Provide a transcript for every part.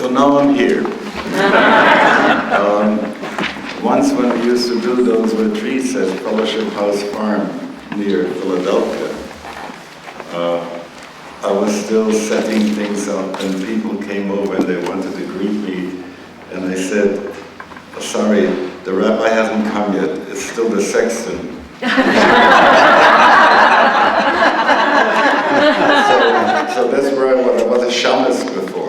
So now I'm here. Once when we used to do those retreats at Fellowship House Farm near Philadelphia, I was still setting things up and people came over and they wanted to greet me. And I said, sorry, the rabbi hasn't come yet, it's still the sexton. So that's where I was a shamus before.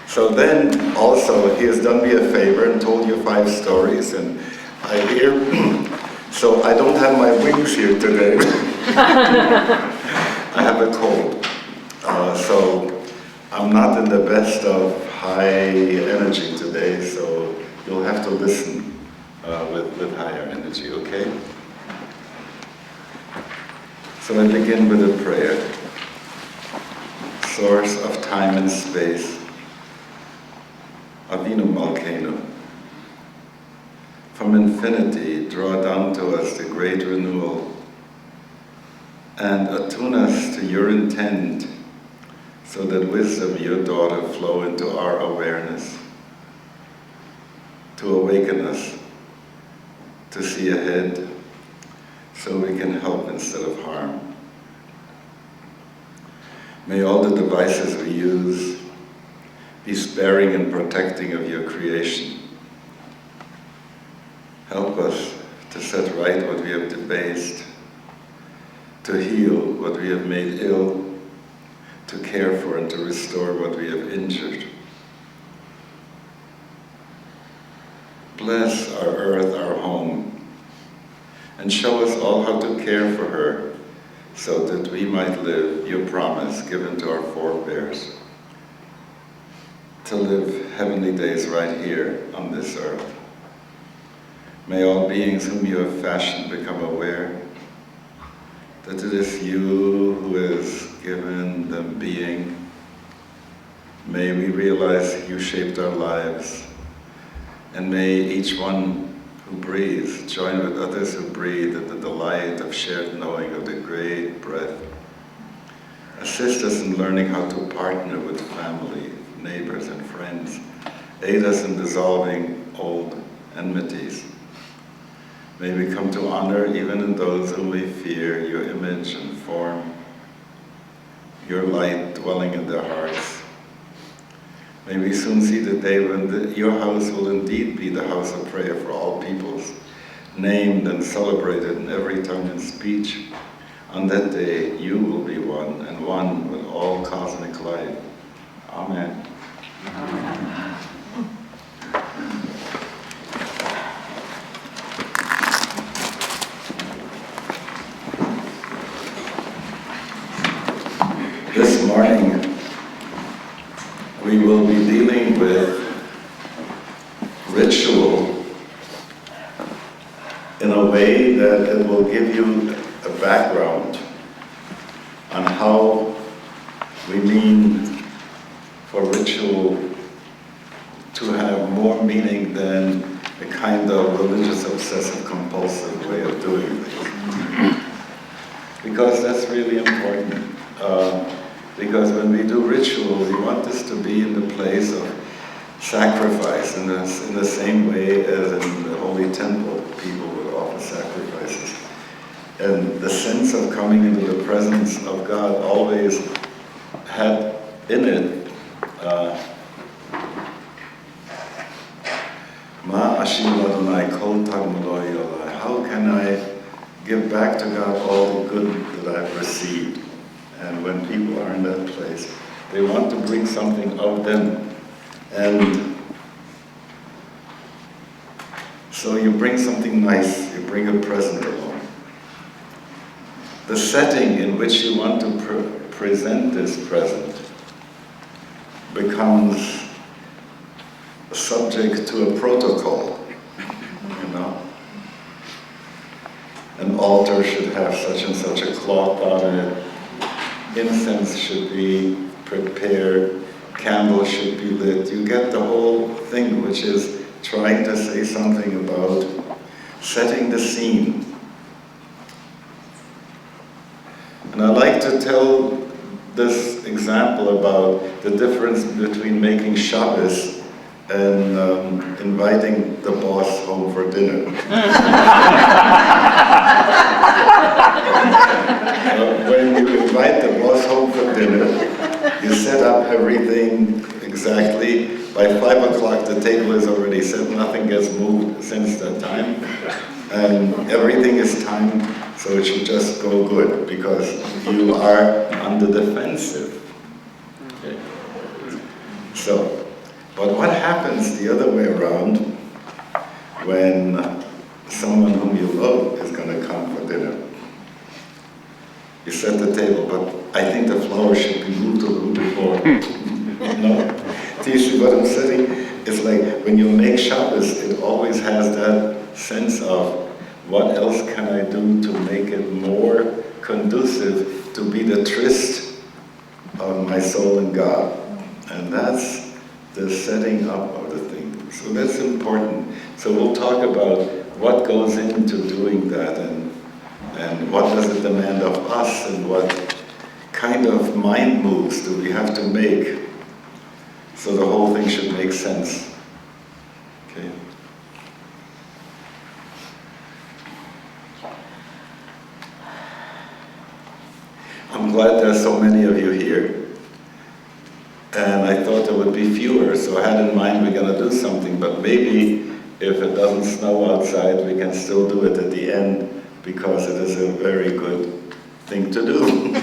So then also he has done me a favor and told you 5 stories, and I hear, so I don't have my wings here today. I have a cold. So I'm not in the best of high energy today, so you'll have to listen with higher energy, okay? So I begin with a prayer. Source of time and space, Avinu Malkeinu. From infinity, draw down to us the great renewal and attune us to your intent so that wisdom, your daughter, flow into our awareness, to awaken us, to see ahead, so we can help instead of harm. May all the devices we use be sparing and protecting of your creation. Help us to set right what we have debased, to heal what we have made ill, to care for and to restore what we have injured. Bless our earth, our home, and show us all how to care for her so that we might live your promise given to our forebears, to live heavenly days right here on this earth. May all beings whom you have fashioned become aware that it is you who has given them being. May we realize you shaped our lives, and may each one who breathes join with others who breathe in the delight of shared knowing of the great breath. Assist us in learning how to partner with family, neighbors, and friends. Aid us in dissolving old enmities. May we come to honor even in those whom we fear, your image and form, your light dwelling in their hearts. May we soon see the day when your house will indeed be the house of prayer for all peoples, named and celebrated in every tongue and speech. On that day, you will be one, and one with all cosmic life. Amen. Amen. This morning, we will be dealing with ritual in a way that it will give you a background on how we mean for ritual to have more meaning than a kind of religious obsessive compulsive way of doing things. Because that's really important. Because when we do ritual, we want this to be in the place of sacrifice, in the same way as in the Holy Temple, people would offer sacrifices. And the sense of coming into the presence of God always had in it, how can I give back to God all the good that I've received? And when people are in that place, they want to bring something of them. And so you bring something nice, you bring a present along. The setting in which you want to present this present becomes subject to a protocol, you know. An altar should have such and such a cloth on it. Incense should be prepared, candles should be lit. You get the whole thing, which is trying to say something about setting the scene. And I like to tell this example about the difference between making Shabbos and inviting the boss home for dinner. When you invite the boss home for dinner, you set up everything exactly. By 5 o'clock, the table is already set. Nothing gets moved since that time. And everything is timed, so it should just go good, because you are on the defensive. Okay. So, but what happens the other way around when someone whom you love is going to come for dinner? You set the table, but I think the flowers should be moved a little bit more. No? Do you see what I'm saying? It's like when you make Shabbos, it always has that sense of what else can I do to make it more conducive to be the tryst of my soul and God. And that's the setting up of the thing. So that's important. So we'll talk about what goes into doing that and what does it demand of us and what kind of mind moves do we have to make so the whole thing should make sense. Okay. I'm glad there's so many of you here. And I thought there would be fewer, so I had in mind we're going to do something, but maybe if it doesn't snow outside, we can still do it at the end, because it is a very good thing to do.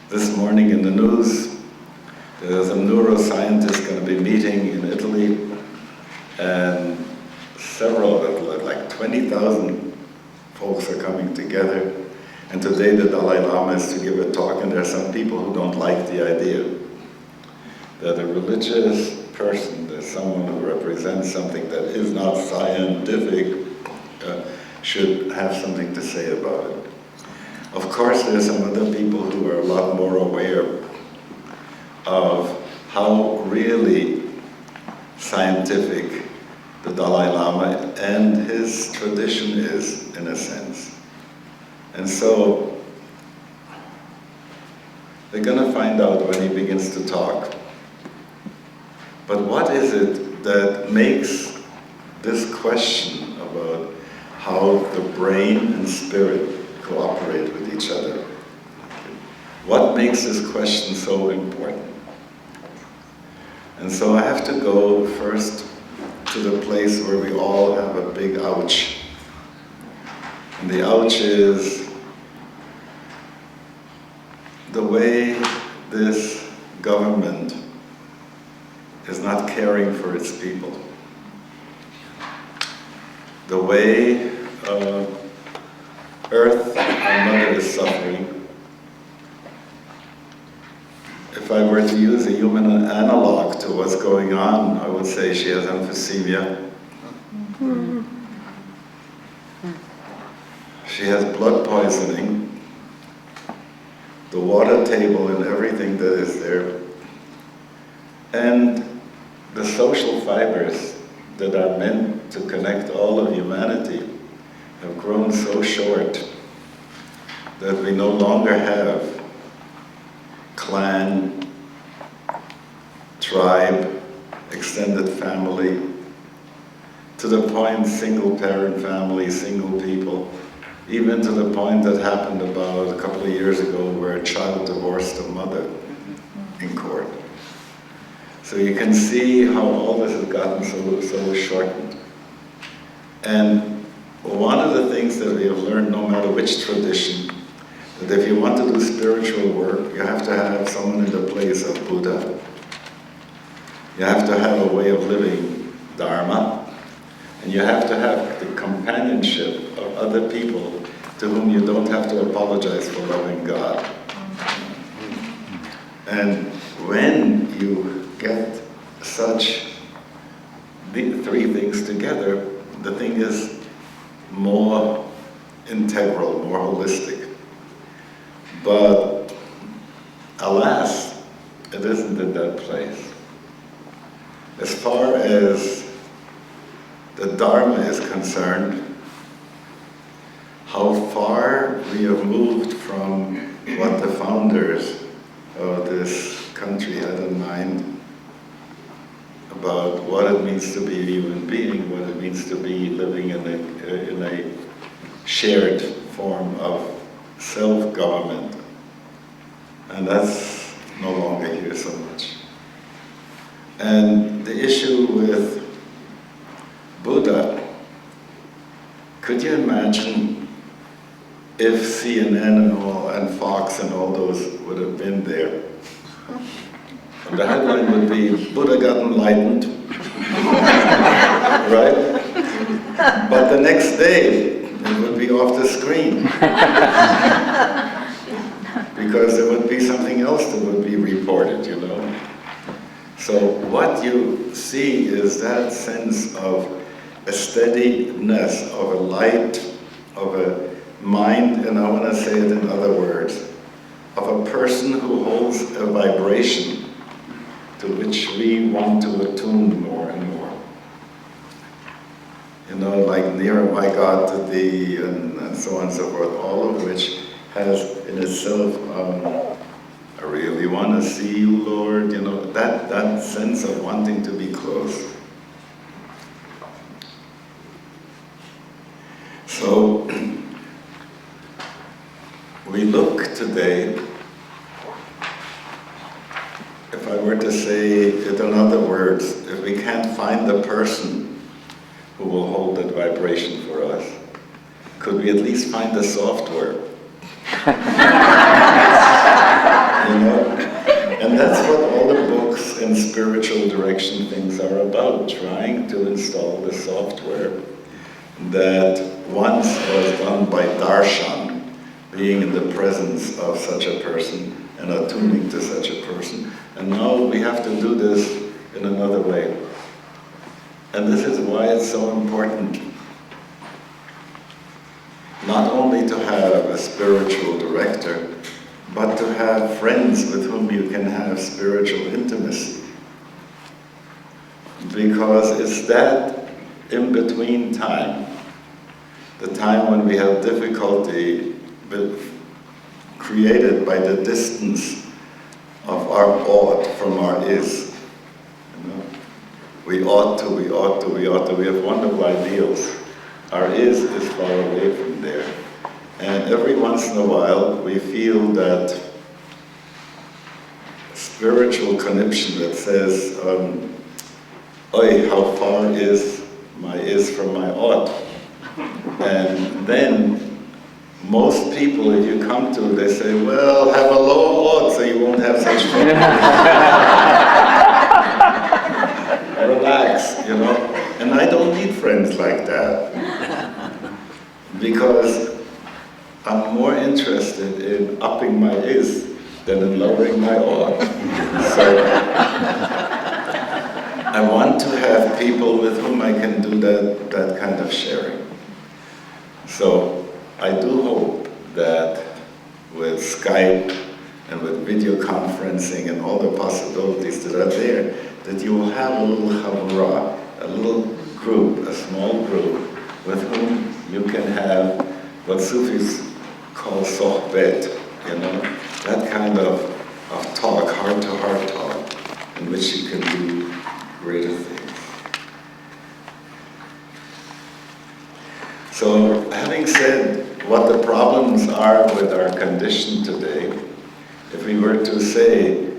This morning in the news, there's a neuroscientist going to be meeting in Italy, and several, like 20,000 folks are coming together. And today the Dalai Lama is to give a talk, and there are some people who don't like the idea that a religious person, that someone who represents something that is not scientific, should have something to say about it. Of course, there's some other people who are a lot more aware of how really scientific the Dalai Lama and his tradition is, in a sense. And so, they're going to find out when he begins to talk. But what is it that makes this question about how the brain and spirit cooperate with each other? What makes this question so important? And so I have to go first to the place where we all have a big ouch. And the ouch is the way this government is not caring for its people. The way Earth, our mother, is suffering. If I were to use a human analog to what's going on, I would say she has emphysema. She has blood poisoning. The water table and everything that is there. And the social fibers that are meant to connect all of humanity have grown so short that we no longer have clan, tribe, extended family, to the point single parent family, single people, even to the point that happened about a couple of years ago where a child divorced a mother in court. So you can see how all this has gotten so shortened. And one of the things that we have learned, no matter which tradition, that if you want to do spiritual work, you have to have someone in the place of Buddha. You have to have a way of living Dharma. And you have to have the companionship of other people to whom you don't have to apologize for loving God. And when you get such the three things together, the thing is more integral, more holistic. But alas, it isn't in that place. As far as the Dharma is concerned, how far we have moved from what the founders of this country had in mind about what it means to be a human being, what it means to be living in a shared form of self-government. And that's no longer here so much. And the issue with Buddha, could you imagine if CNN and Fox and all those would have been there? And the headline would be, Buddha got enlightened, right? But the next day, it would be off the screen. Because there would be something else that would be reported, you know? So what you see is that sense of a steadiness, of a light, of a mind, and I want to say it in other words, of a person who holds a vibration to which we want to attune more and more. You know, like nearer my God to thee, and so on and so forth, all of which has in itself, I really want to see you, Lord, you know, that sense of wanting to be close. So, we look today, if I were to say it in other words, if we can't find the person who will hold that vibration for us, could we at least find the software? You know? And that's what all the books and spiritual direction things are about, trying to install the software that once was done by darshan, being in the presence of such a person and attuning to such a person. And now we have to do this in another way. And this is why it's so important not only to have a spiritual director, but to have friends with whom you can have spiritual intimacy. Because it's that in-between time, the time when we have difficulty created by the distance of our ought from our is. You know? We ought to, we ought to, we ought to. We have wonderful ideals. Our is far away from there. And every once in a while, we feel that spiritual conniption that says, oi, how far is my is from my ought? And then, most people, if you come to, they say, well, have a low ought so you won't have such trouble. Relax, you know. And I don't need friends like that. Because I'm more interested in upping my is than in lowering my ought. So I want to have people with whom I can do that kind of sharing. So I do hope that with Skype and with video conferencing and all the possibilities that are there, that you will have a little chavurah, a little group, a small group, with whom you can have what Sufis call sohbet, you know, that kind of talk, heart-to-heart talk, in which you can do greater things. So, having said what the problems are with our condition today, if we were to say,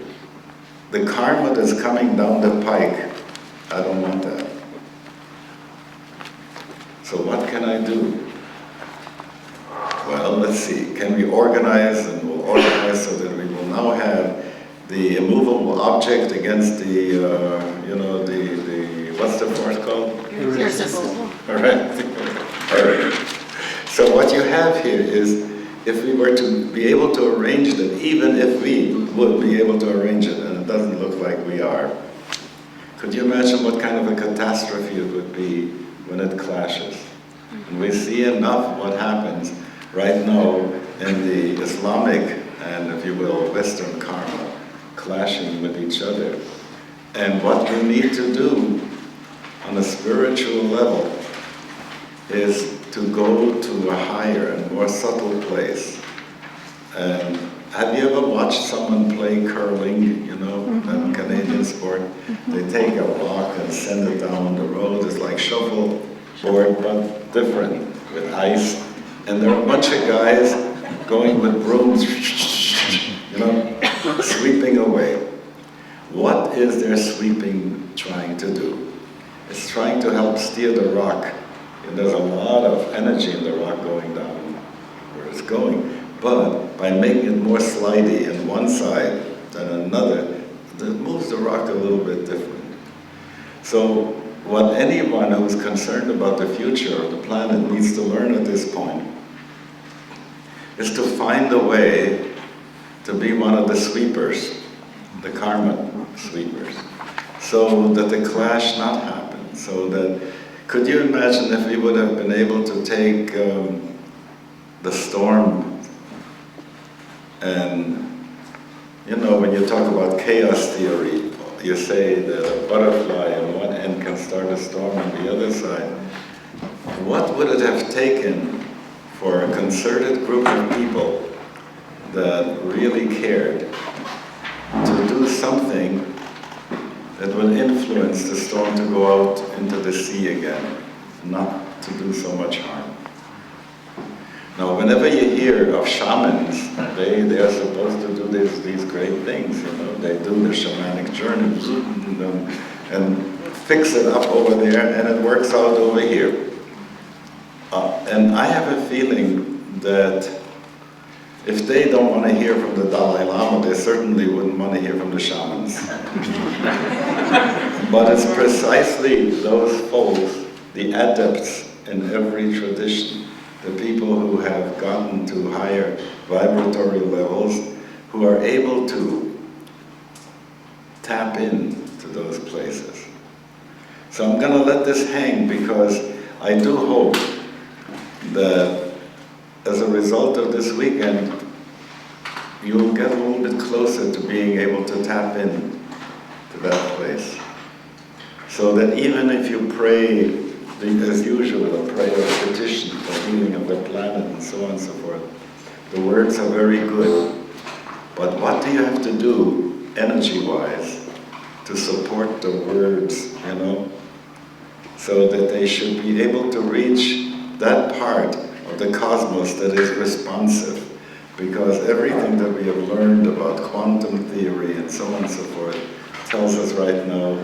the karma that's coming down the pike, I don't want that. So what can I do? Well, let's see. Can we organize? And we'll organize so that we will now have the immovable object against the, what's the force called? Irresistible. All right. All right. So what you have here is, if we were to be able to arrange it, even if we would be able to arrange it, and it doesn't look like we are, could you imagine what kind of a catastrophe it would be when it clashes? And we see enough what happens right now in the Islamic and, if you will, Western karma clashing with each other. And what we need to do, on a spiritual level is to go to a higher and more subtle place. And have you ever watched someone play curling, you know, that Canadian sport? They take a rock and send it down the road. It's like shuffleboard, but different, with ice. And there are a bunch of guys going with brooms, you know, sweeping away. What is their sweeping trying to do? It's trying to help steer the rock. And there's a lot of energy in the rock going down where it's going. But by making it more slidey in one side than another, it moves the rock a little bit different. So what anyone who's concerned about the future of the planet needs to learn at this point is to find a way to be one of the sweepers, the karma sweepers, so that the clash not happen. So that, could you imagine if we would have been able to take the storm and, you know, when you talk about chaos theory, you say that a butterfly on one end can start a storm on the other side. What would it have taken for a concerted group of people that really cared to do something that will influence the storm to go out into the sea again, not to do so much harm? Now, whenever you hear of shamans, they are supposed to do these great things, you know. They do the shamanic journey and fix it up over there, and it works out over here. And I have a feeling that if they don't want to hear from the Dalai Lama, they certainly wouldn't want to hear from the shamans. But it's precisely those folks, the adepts in every tradition, the people who have gotten to higher vibratory levels, who are able to tap into those places. So I'm going to let this hang because I do hope that as a result of this weekend, you'll get a little bit closer to being able to tap in to that place. So that even if you pray, as usual, a prayer of petition for healing of the planet and so on and so forth, the words are very good. But what do you have to do, energy-wise, to support the words, you know? So that they should be able to reach that part of the cosmos that is responsive. Because everything that we have learned about quantum theory and so on and so forth tells us right now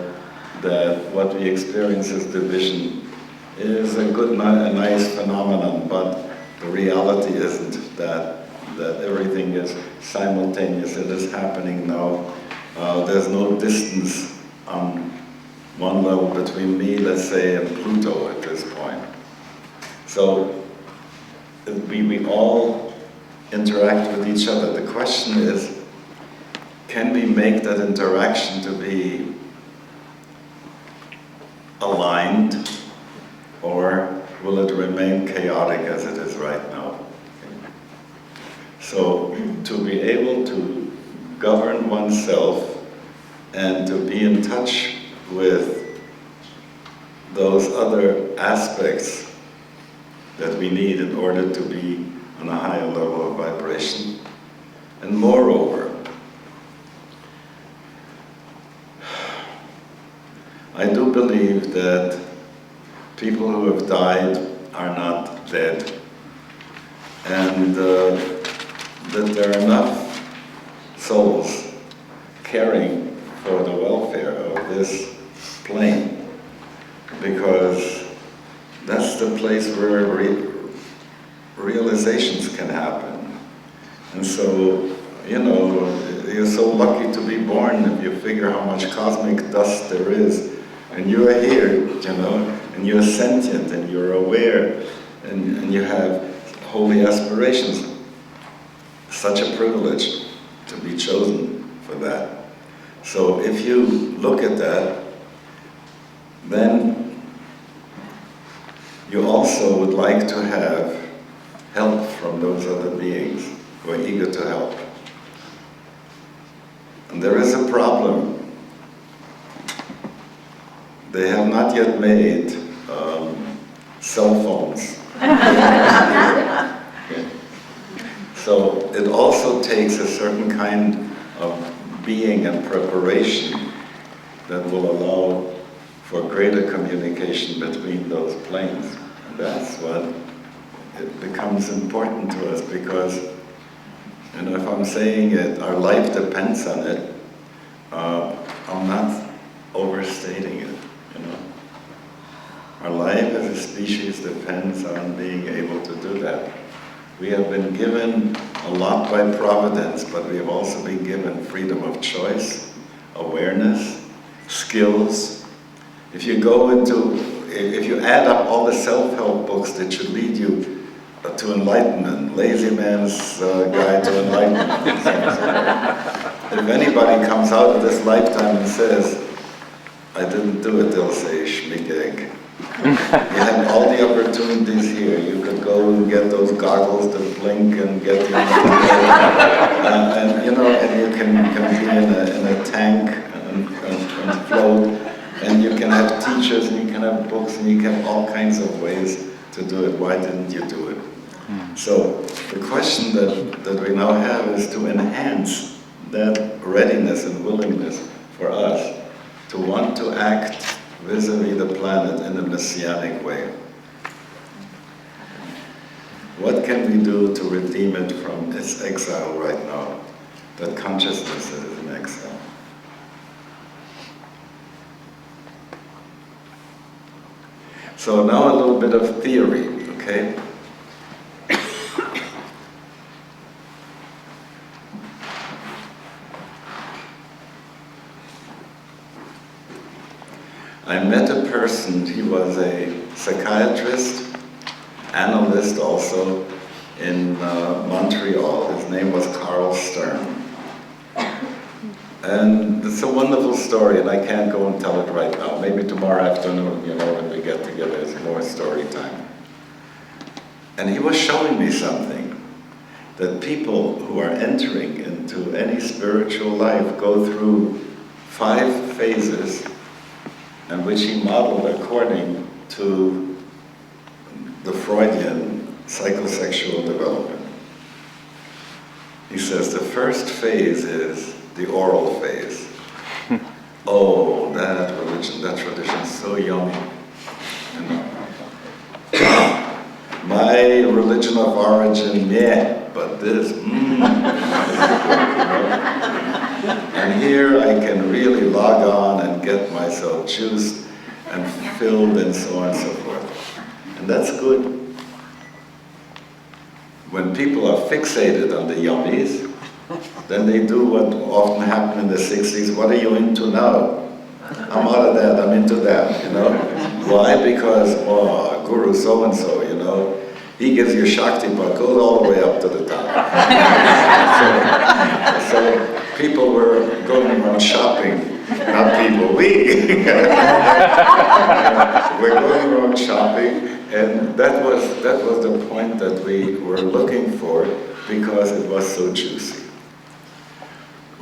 that what we experience as division is a nice phenomenon, but the reality isn't that everything is simultaneous. It is happening now. There's no distance on one level between me, let's say, and Pluto at this point. So we all interact with each other. The question is, can we make that interaction to be aligned, or will it remain chaotic as it is right now? So to be able to govern oneself and to be in touch with those other aspects that we need in order to be on a higher level of vibration. And moreover, I do believe that people who have died are not dead, and that there are enough souls caring for the welfare of this plane, because that's the place where realizations can happen. And so, you know, you're so lucky to be born if you figure how much cosmic dust there is. And you are here, you know, and you're sentient and you're aware and you have holy aspirations. Such a privilege to be chosen for that. So if you look at that, then you also would like to have help from those other beings who are eager to help. And there is a problem they have not yet made cell phones. So it also takes a certain kind of being and preparation that will allow for greater communication between those planes. And that's what it becomes important to us, because, you know, if I'm saying it, our life depends on it, I'm not overstating it, you know. Our life as a species depends on being able to do that. We have been given a lot by providence, but we have also been given freedom of choice, awareness, skills. If you add up all the self-help books that should lead you to enlightenment, Lazy Man's Guide to Enlightenment, if anybody comes out of this lifetime and says, I didn't do it, they'll say, schmigeg. You had all the opportunities here. You could go and get those goggles that blink and get and you know, and you can be in a tank and float, and you can have teachers, and you can have books, and you can have all kinds of ways to do it. Why didn't you do it? So the question that we now have is to enhance that readiness and willingness for us to want to act vis-a-vis the planet in a messianic way. What can we do to redeem it from its exile right now? That consciousness is in exile. So now a little bit of theory, okay? I met a person, he was a psychiatrist, analyst also, in Montreal. His name was Carl Stern. And it's a wonderful story, and I can't go and tell it right now. Maybe tomorrow afternoon, you know, when we get together, it's more story time. And he was showing me something, that people who are entering into any spiritual life go through 5 phases, and which he modeled according to the Freudian psychosexual development. He says the first phase is the oral phase. Oh, that religion, that tradition is so yummy. You know? My religion of origin, yeah, but this, And here I can really log on and get myself juiced and filled and so on and so forth. And that's good. When people are fixated on the yummies, then they do what often happened in the 60s. What are you into now? I'm out of that, I'm into that, you know? Why? Because, oh, Guru so-and-so, you know, he gives you Shakti, but goes all the way up to the top. so people were going around shopping, not people, we. We're going around shopping, and that was the point that we were looking for, because it was so juicy.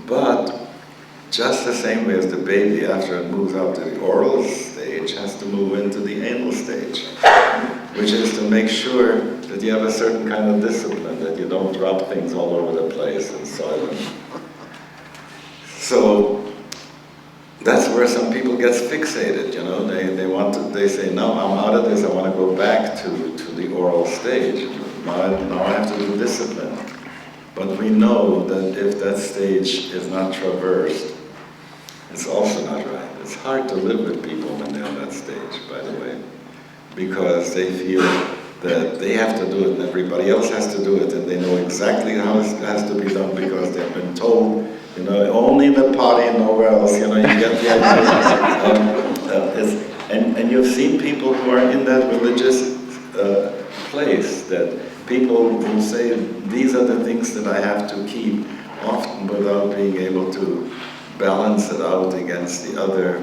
But just the same way as the baby, after it moves up to the oral stage, has to move into the anal stage, which is to make sure that you have a certain kind of discipline, that you don't drop things all over the place and soil them. So that's where some people get fixated, you know, they say, no, I'm out of this, I want to go back to the oral stage. Now I have to do discipline. But we know that if that stage is not traversed, it's also not right. It's hard to live with people when they're on that stage, by the way, because they feel that they have to do it and everybody else has to do it, and they know exactly how it has to be done because they've been told, you know, only in the party and nowhere else, you know, you get the idea. And you've seen people who are in that religious place, that people will say, these are the things that I have to keep, often without being able to balance it out against the other,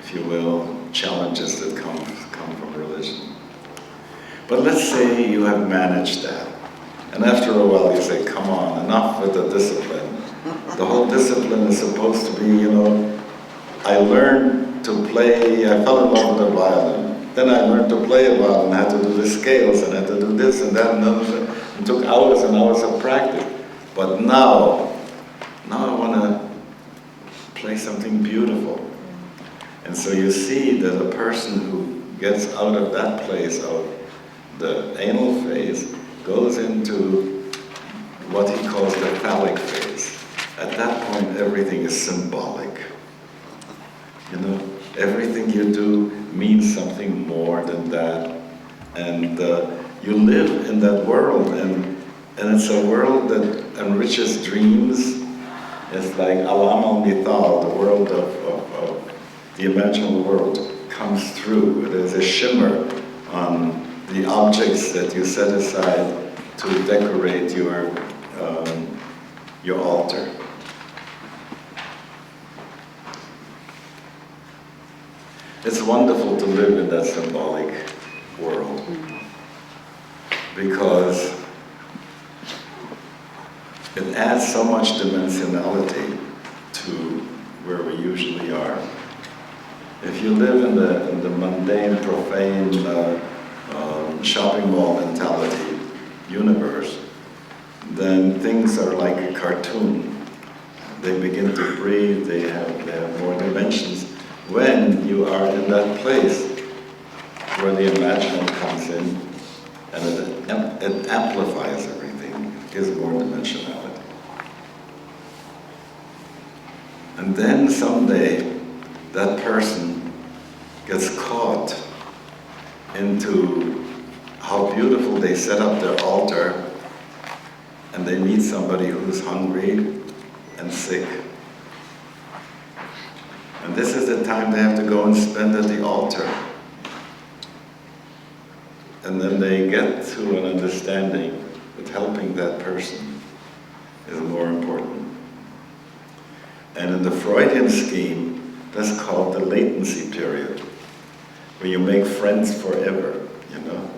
if you will, challenges that come from religion. But let's say you have managed that, and after a while you say, come on, enough with the discipline. The whole discipline is supposed to be, you know, I learn to play, I fell in love with the violin. Then I learned to play a violin, had to do the scales, and had to do this and that and other. It took hours and hours of practice. But now I want to play something beautiful. And so you see that a person who gets out of that place of the anal phase goes into what he calls the phallic phase. At that point, everything is symbolic. You know, everything you do means something more than that. And you live in that world, and it's a world that enriches dreams. It's like Alam al-Mithal, the world of the imaginal world, comes through. There's a shimmer on the objects that you set aside to decorate your altar. It's wonderful to live in that symbolic world, because it adds so much dimensionality to where we usually are. If you live in the mundane, profane, shopping mall mentality universe, then things are like a cartoon. They begin to breathe, they have more dimensions. When you are in that place where the imaginal comes in, and it amplifies everything, it gives more dimensionality. And then someday, that person gets caught into how beautiful they set up their altar, and they meet somebody who's hungry and sick. And this is the time they have to go and spend at the altar. And then they get to an understanding that helping that person is more important. And in the Freudian scheme, that's called the latency period, where you make friends forever, you know?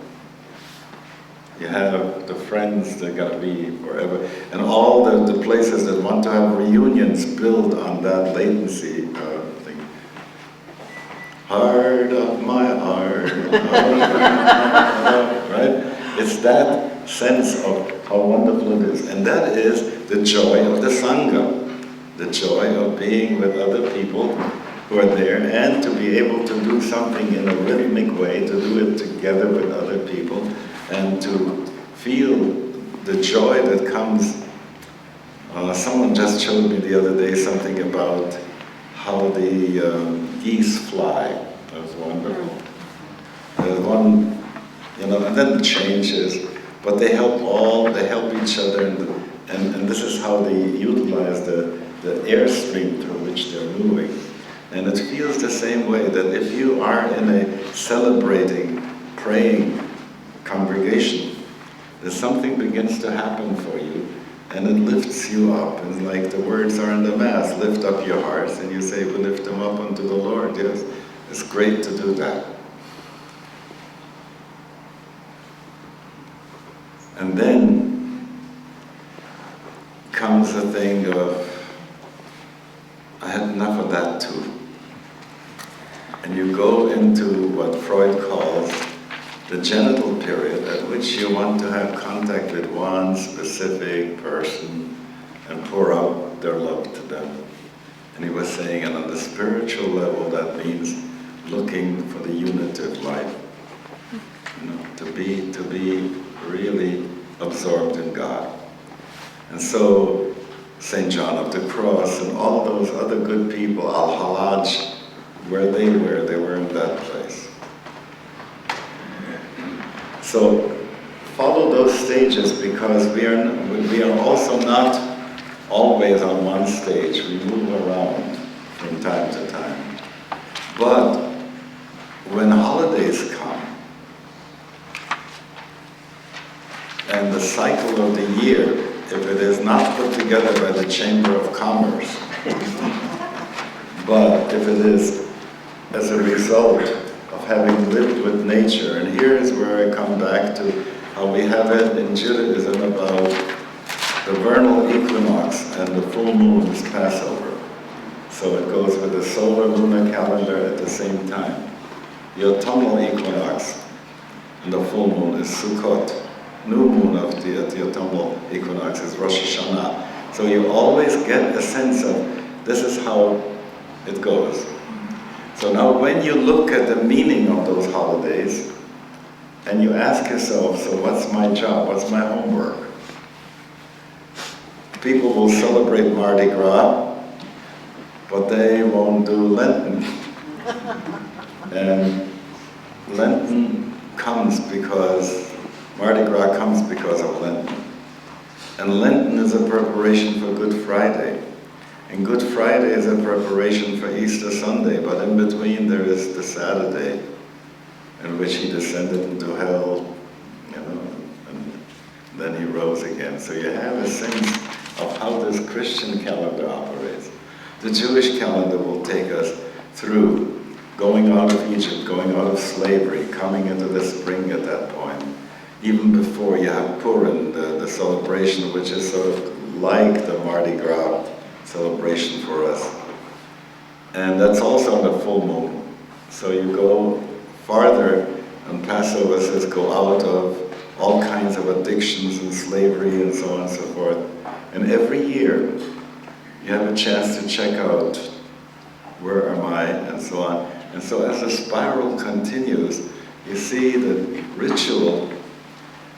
You have the friends that are gonna be forever. And all the places that want to have reunions build on that latency thing. Heart of my heart, right? It's that sense of how wonderful it is. And that is the joy of the Sangha. The joy of being with other people who are there, and to be able to do something in a rhythmic way, to do it together with other people, and to feel the joy that comes. Someone just showed me the other day something about how the geese fly. That was wonderful. There's one, you know, and then it changes, but they help each other, and this is how they utilize the airstream through which they're moving. And it feels the same way, that if you are in a celebrating, praying congregation, that something begins to happen for you, and it lifts you up. And like the words are in the Mass, lift up your hearts, and you say, we lift them up unto the Lord. Yes, it's great to do that. And then comes the thing of, I had enough of that too. And you go into what Freud calls the genital period, at which you want to have contact with one specific person and pour out their love to them. And he was saying, and on the spiritual level, that means looking for the unitive life. You know, to be really absorbed in God. And so St. John of the Cross and all those other good people, Al-Halaj, where they were in that place. So follow those stages, because we are also not always on one stage. We move around from time to time. But when holidays come, and the cycle of the year, if it is not put together by the Chamber of Commerce, but if it is as a result of having lived with nature, and here is where I come back to how we have it in Judaism about the vernal equinox and the full moon's Passover. So it goes with the solar lunar calendar at the same time. The autumnal equinox and the full moon is Sukkot. New moon of the autumnal equinox is Rosh Hashanah. So you always get a sense of this is how it goes. So now when you look at the meaning of those holidays and you ask yourself, so what's my job? What's my homework? People will celebrate Mardi Gras, but they won't do Lenten. And Lenten comes because, Mardi Gras comes because of Lenten. And Lenten is a preparation for Good Friday. And Good Friday is a preparation for Easter Sunday, but in between there is the Saturday in which he descended into hell, and then he rose again. So you have a sense of how this Christian calendar operates. The Jewish calendar will take us through going out of Egypt, going out of slavery, coming into the spring at that point. Even before you have Purim, the celebration, which is sort of like the Mardi Gras celebration for us. And that's also on the full moon. So you go farther, and Passover says go out of all kinds of addictions and slavery and so on and so forth. And every year you have a chance to check out where am I and so on. And so as the spiral continues, you see that ritual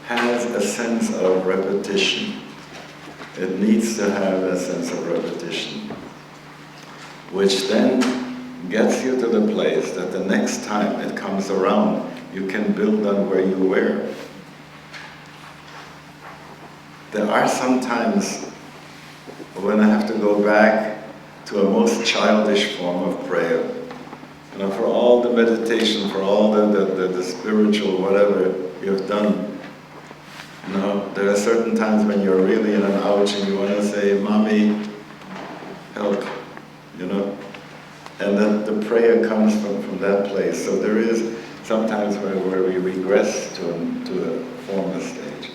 has a sense of repetition. It needs to have a sense of repetition, which then gets you to the place that the next time it comes around, you can build on where you were. There are some times when I have to go back to a most childish form of prayer. For all the meditation, for all the spiritual whatever you've done, there are certain times when you're really in an ouch and you want to say, Mommy, help, And then the prayer comes from that place. So there is sometimes where we regress to a former stage.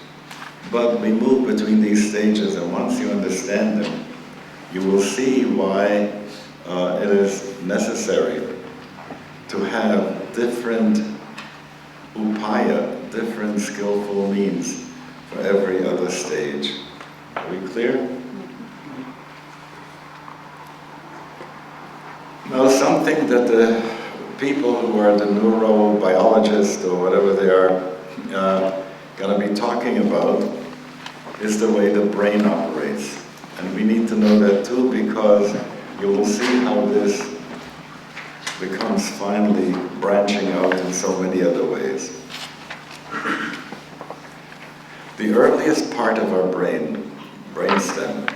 But we move between these stages, and once you understand them, you will see why it is necessary to have different upaya, different skillful means for every other stage. Are we clear? Now, something that the people who are the neurobiologists or whatever they are going to be talking about is the way the brain operates. And we need to know that too, because you will see how this becomes finally branching out in so many other ways. The earliest part of our brain, brainstem,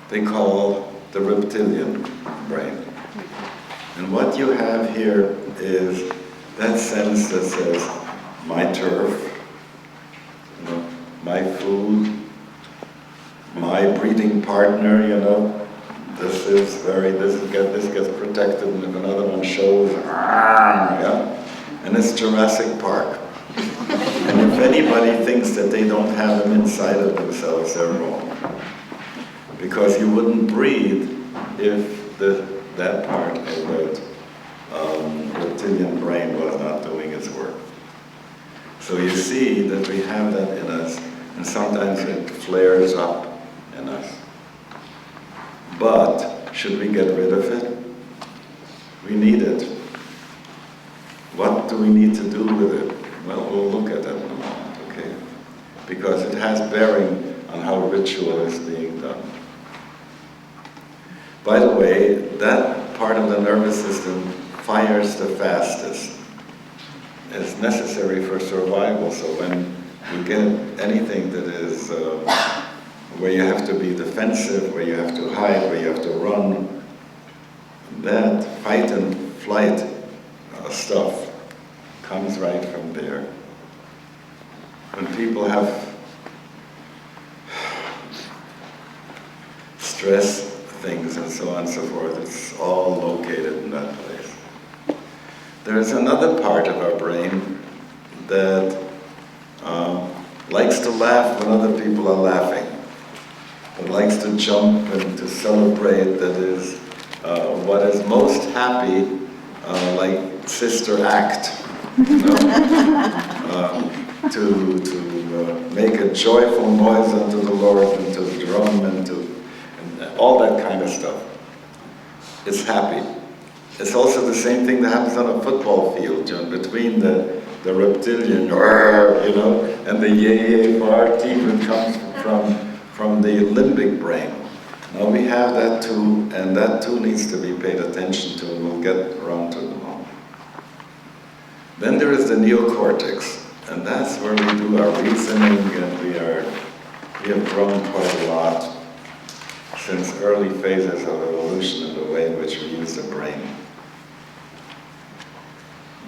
they call the reptilian brain. And what you have here is that sense that says, my turf, my food, my breeding partner, this gets protected, and if another one shows, and it's Jurassic Park. And if anybody thinks that they don't have them inside of themselves, they're wrong. Because you wouldn't breathe if that part of the reptilian brain was not doing its work. So you see that we have that in us, and sometimes it flares up in us. But should we get rid of it? We need it. What do we need to do with it? Well, we'll look at that in a moment, okay? Because it has bearing on how ritual is being done. By the way, that part of the nervous system fires the fastest. It's necessary for survival, so when you get anything that is where you have to be defensive, where you have to hide, where you have to run, that fight and flight stuff comes right from there. When people have stress things and so on and so forth, it's all located in that place. There's another part of our brain that likes to laugh when other people are laughing. That likes to jump and to celebrate, that is what is most happy, like Sister Act, you know? to make a joyful noise unto the Lord, and to the drum, and all that kind of stuff. It's happy. It's also the same thing that happens on a football field, John, between the reptilian, you know, and the yay for our team that comes from the limbic brain. Now we have that too, and that too needs to be paid attention to, and we'll get around to it in a moment. Then there is the neocortex, and that's where we do our reasoning, and we have grown quite a lot since early phases of evolution in the way in which we use the brain.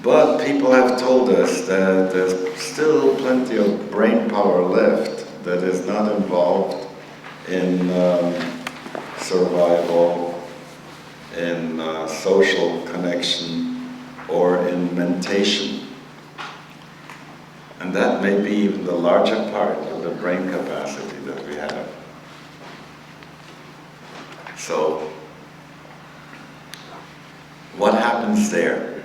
But people have told us that there's still plenty of brain power left that is not involved in survival, in social connection, or in mentation. And that may be even the larger part of the brain capacity that we have. So, what happens there?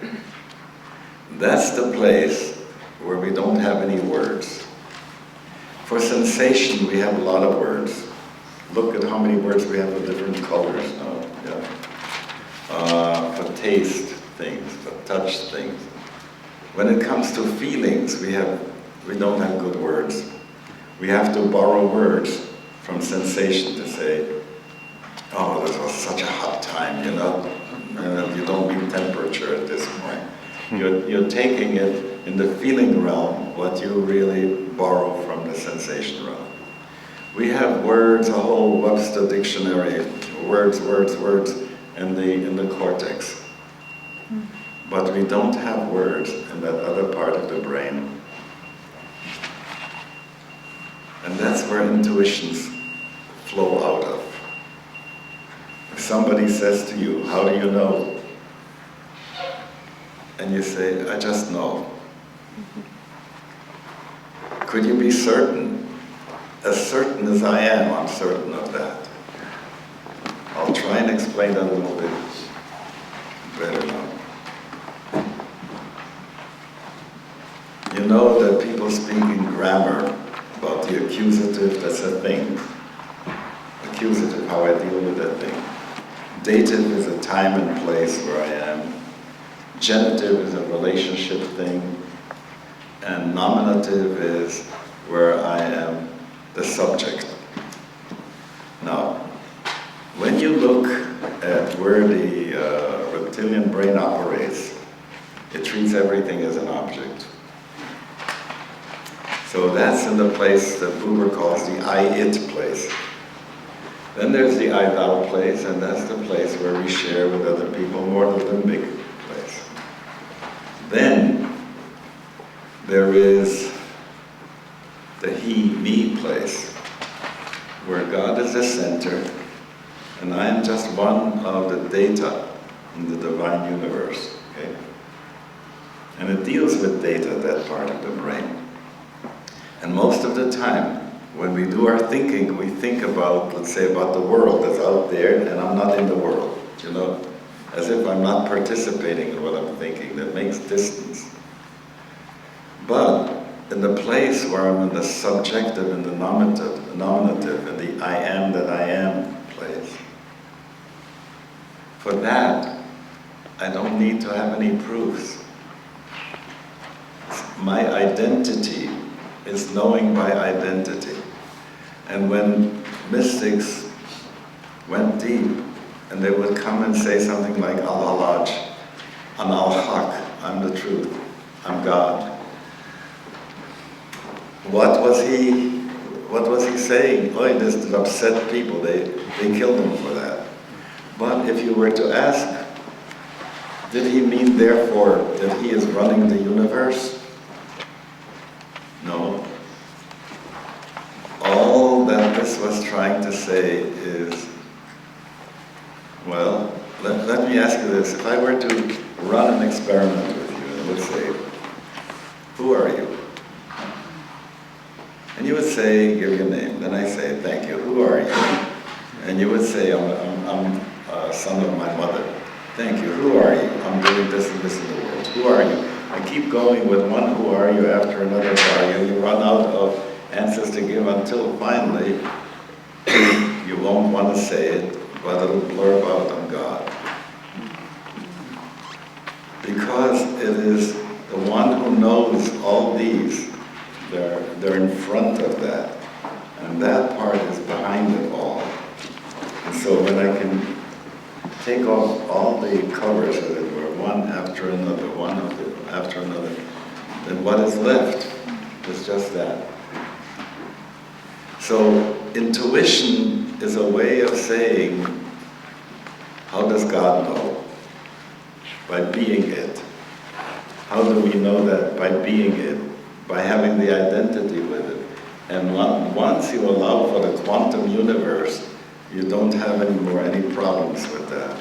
That's the place where we don't have any words. For sensation, we have a lot of words. Look at how many words we have for different colors now. Yeah. For taste things, for touch things. When it comes to feelings, we don't have good words. We have to borrow words from sensation to say, oh, this was such a hot time, you know? And you don't mean temperature at this point. You're taking it in the feeling realm, what you really borrow from the sensation realm. We have words, a whole Webster dictionary, words, in the cortex. But we don't have words in that other part of the brain. And that's where intuitions flow out of. If somebody says to you, how do you know? And you say, I just know. Could you be certain? As certain as I am, I'm certain of that. I'll try and explain that a little bit better now. You know that people speak in grammar about the accusative, that's a thing. Accusative, how I deal with that thing. Dative is a time and place where I am. Genitive is a relationship thing. And nominative is where I am the subject. Now, when you look at where the reptilian brain operates, it treats everything as an object. So that's in the place that Buber calls the I-it place. Then there's the I-thou place, and that's the place where we share with other people, more the limbic place. Then there is the he-me place, where God is the center, and I am just one of the data in the divine universe, okay? And it deals with data, that part of the brain. And most of the time, when we do our thinking, we think about, let's say, about the world that's out there, and I'm not in the world, you know? As if I'm not participating in what I'm thinking. That makes distance. But in the place where I'm in the subjective and the nominative, and the I am that I am place, for that, I don't need to have any proofs. My identity is knowing by identity. And when mystics went deep, and they would come and say something like, Al-Halaj, I'm Al-Haq, I'm the truth, I'm God. What was he saying? Oh, this upset people, they killed him for that. But if you were to ask, did he mean therefore that he is running the universe? No. All that this was trying to say is, well, let me ask you this. If I were to run an experiment with you, and I would say, who are you? And you would say, give your name. Then I say, thank you, who are you? And you would say, I'm son of my mother. Thank you. Who are you? I'm doing this and this in the world. Who are you? I keep going with one who are you after another who are you. You run out of answers to give until finally you won't want to say it, but it'll blurb out on God. Because it is the one who knows all these, they're in front of that. And that part is behind it all. And so when I can take off all the covers, as it were, one after another, after another, then what is left is just that. So intuition is a way of saying, how does God know? By being it. How do we know that? By being it, by having the identity with it. And once you allow for the quantum universe, you don't have anymore any problems with that.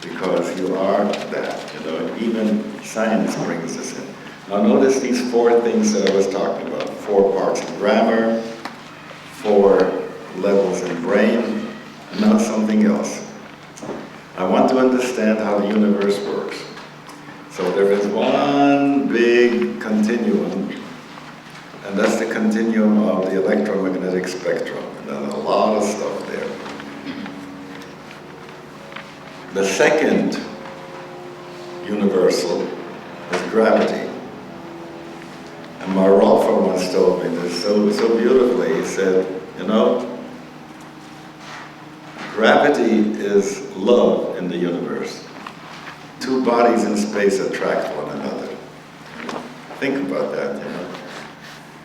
Because you are that, you know, even science brings this in. Now notice these 4 things that I was talking about. 4 parts of grammar, 4 levels in brain, and now something else. I want to understand how the universe works. So there is one big continuum, and that's the continuum of the electromagnetic spectrum, and there's a lot of stuff there. The second universal is gravity. And my Rolfer once told me this so beautifully. He said, you know, gravity is love in the universe. 2 bodies in space attract one another. Think about that, you know.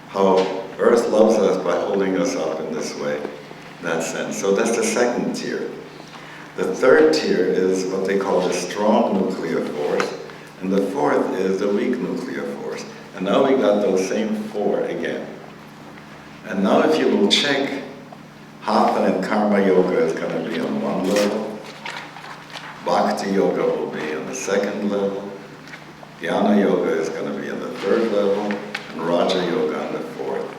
How Earth loves us by holding us up in this way, in that sense. So that's the second tier. The third tier is what they call the strong nuclear force, and the fourth is the weak nuclear force. And now we got those same 4 again. And now if you will check, Hatha and Karma Yoga is going to be on one level, Bhakti Yoga will be on the second level, Jnana Yoga is going to be on the third level, and Raja Yoga on the fourth.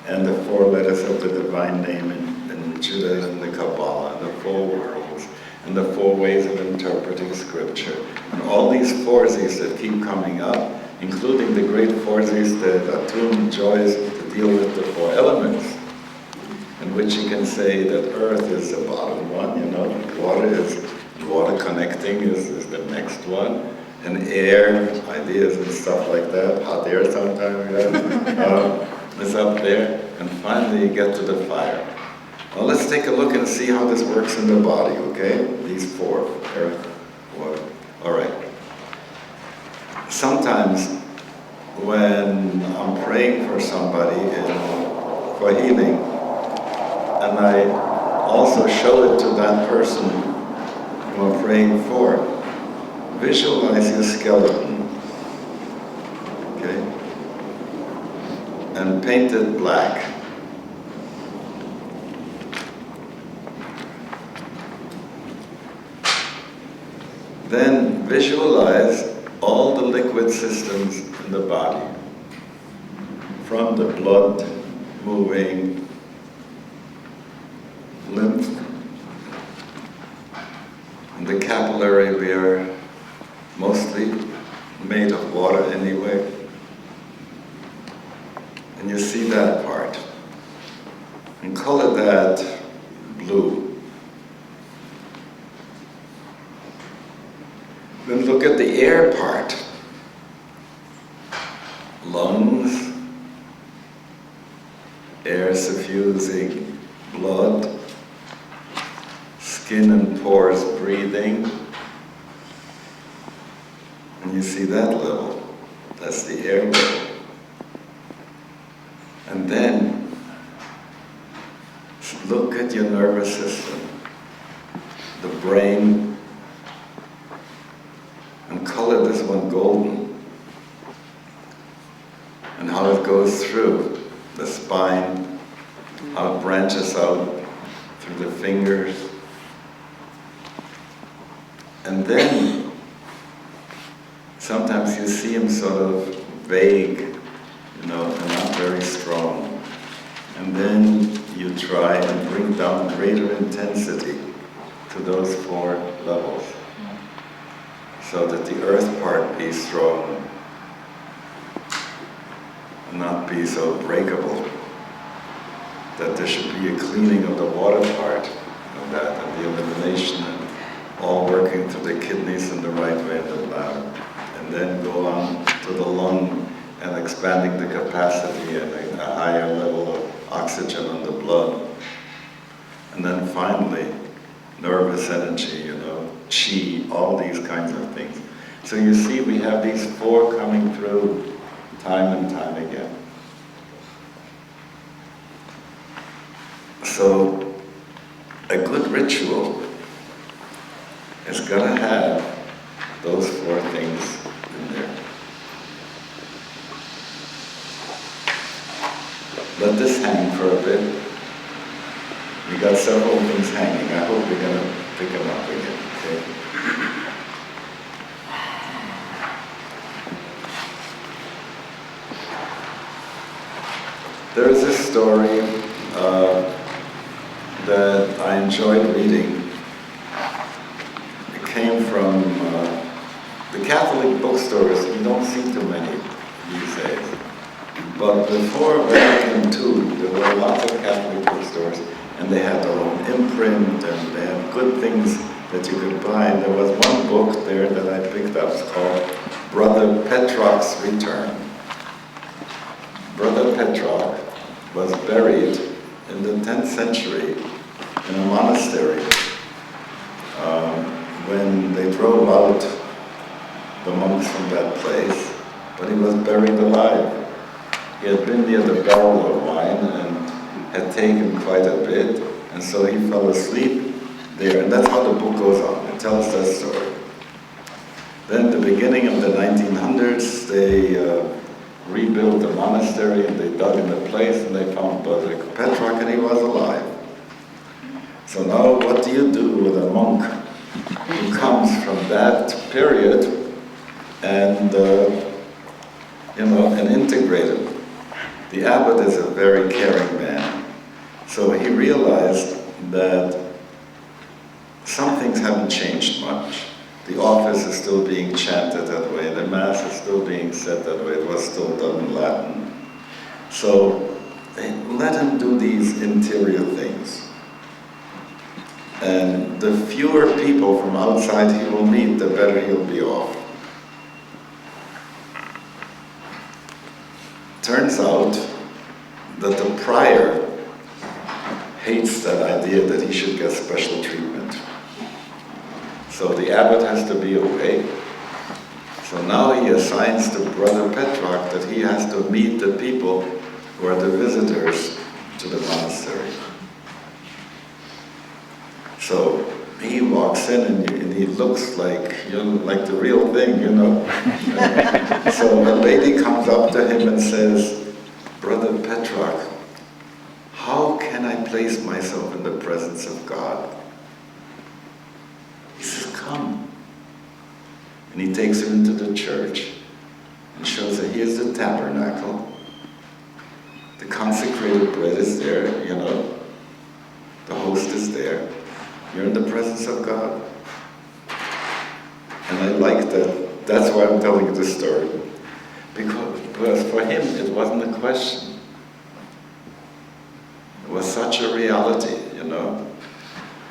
And the 4 letters of the divine name in Judaism, the Kabbalah, and the 4 worlds, and the 4 ways of interpreting scripture. And all these forces that keep coming up, including the great forces that Atum enjoys to deal with the 4 elements, in which you can say that earth is the bottom one, you know, water connecting is the next one, and air, ideas and stuff like that, hot air sometimes, is up there, and finally you get to the fire. Well, let's take a look and see how this works in the body, okay? These 4, earth, water, all right. Sometimes when I'm praying for somebody for healing, and I also show it to that person who I'm praying for, visualize your skeleton, okay? And paint it black. Then visualize all the liquid systems in the body, from the blood moving, lymph, and the capillary. We are mostly made of water anyway. And you see that part. And color that blue. Then look at the air part. Lungs, air suffusing blood, skin and pores breathing. And you see that level. That's the air level. And then look at your nervous system, the brain, and color this one golden, and how it goes through the spine, how it branches out through the fingers. And then sometimes you see him sort of vague, and not very strong. And then you try and bring down greater intensity to to those 4 levels, so that the earth part be strong, and not be so breakable, that there should be a cleaning of the water part of that, and the elimination, and all working to the kidneys in the right way in the bladder, and then go on to the lung and expanding the capacity and a higher level of oxygen in the blood. And then finally, nervous energy, chi, all these kinds of things. So you see, we have these 4 coming through time and time again. So a good ritual is going to have those 4 things in there. Let this hang for a bit. We got several things hanging. I hope we're going to pick them up again, okay? There is this story that I enjoyed reading. It came from the Catholic bookstores. You don't see too many these days. But before Vatican II, there were lots of Catholic bookstores, and they had their own imprint, and they had good things that you could buy. And there was one book there that I picked up. It's called Brother Petrarch's Return. Brother Petrarch was buried in the 10th century in a monastery when they drove out the monks from that place, but he was buried alive. He had been near the barrel of wine and had taken quite a bit, and so he fell asleep there, and that's how the book goes on. It tells that story. Then at the beginning of the 1900s, they rebuilt the monastery, and they dug in the place, and they found Brother Petrarch, and he was alive. So now what do you do with a monk who comes from that period and, and integrate him? The abbot is a very caring man. So he realized that some things haven't changed much. The office is still being chanted that way, the Mass is still being said that way, it was still done in Latin. So let him do these interior things. And the fewer people from outside he will meet, the better he'll be off. Turns out that the prior hates that idea that he should get special treatment. So the abbot has to be away. So now he assigns to Brother Petrarch that he has to meet the people who are the visitors to the monastery. So he walks in and he looks like the real thing, So a lady comes up to him and says, Brother Petrarch, how can I place myself in the presence of God? He says, come. And he takes her into the church and shows her, here's the tabernacle. The consecrated bread is there, The host is there. You're in the presence of God. And I like that. That's why I'm telling you this story. Because for him, it wasn't a question. It was such a reality,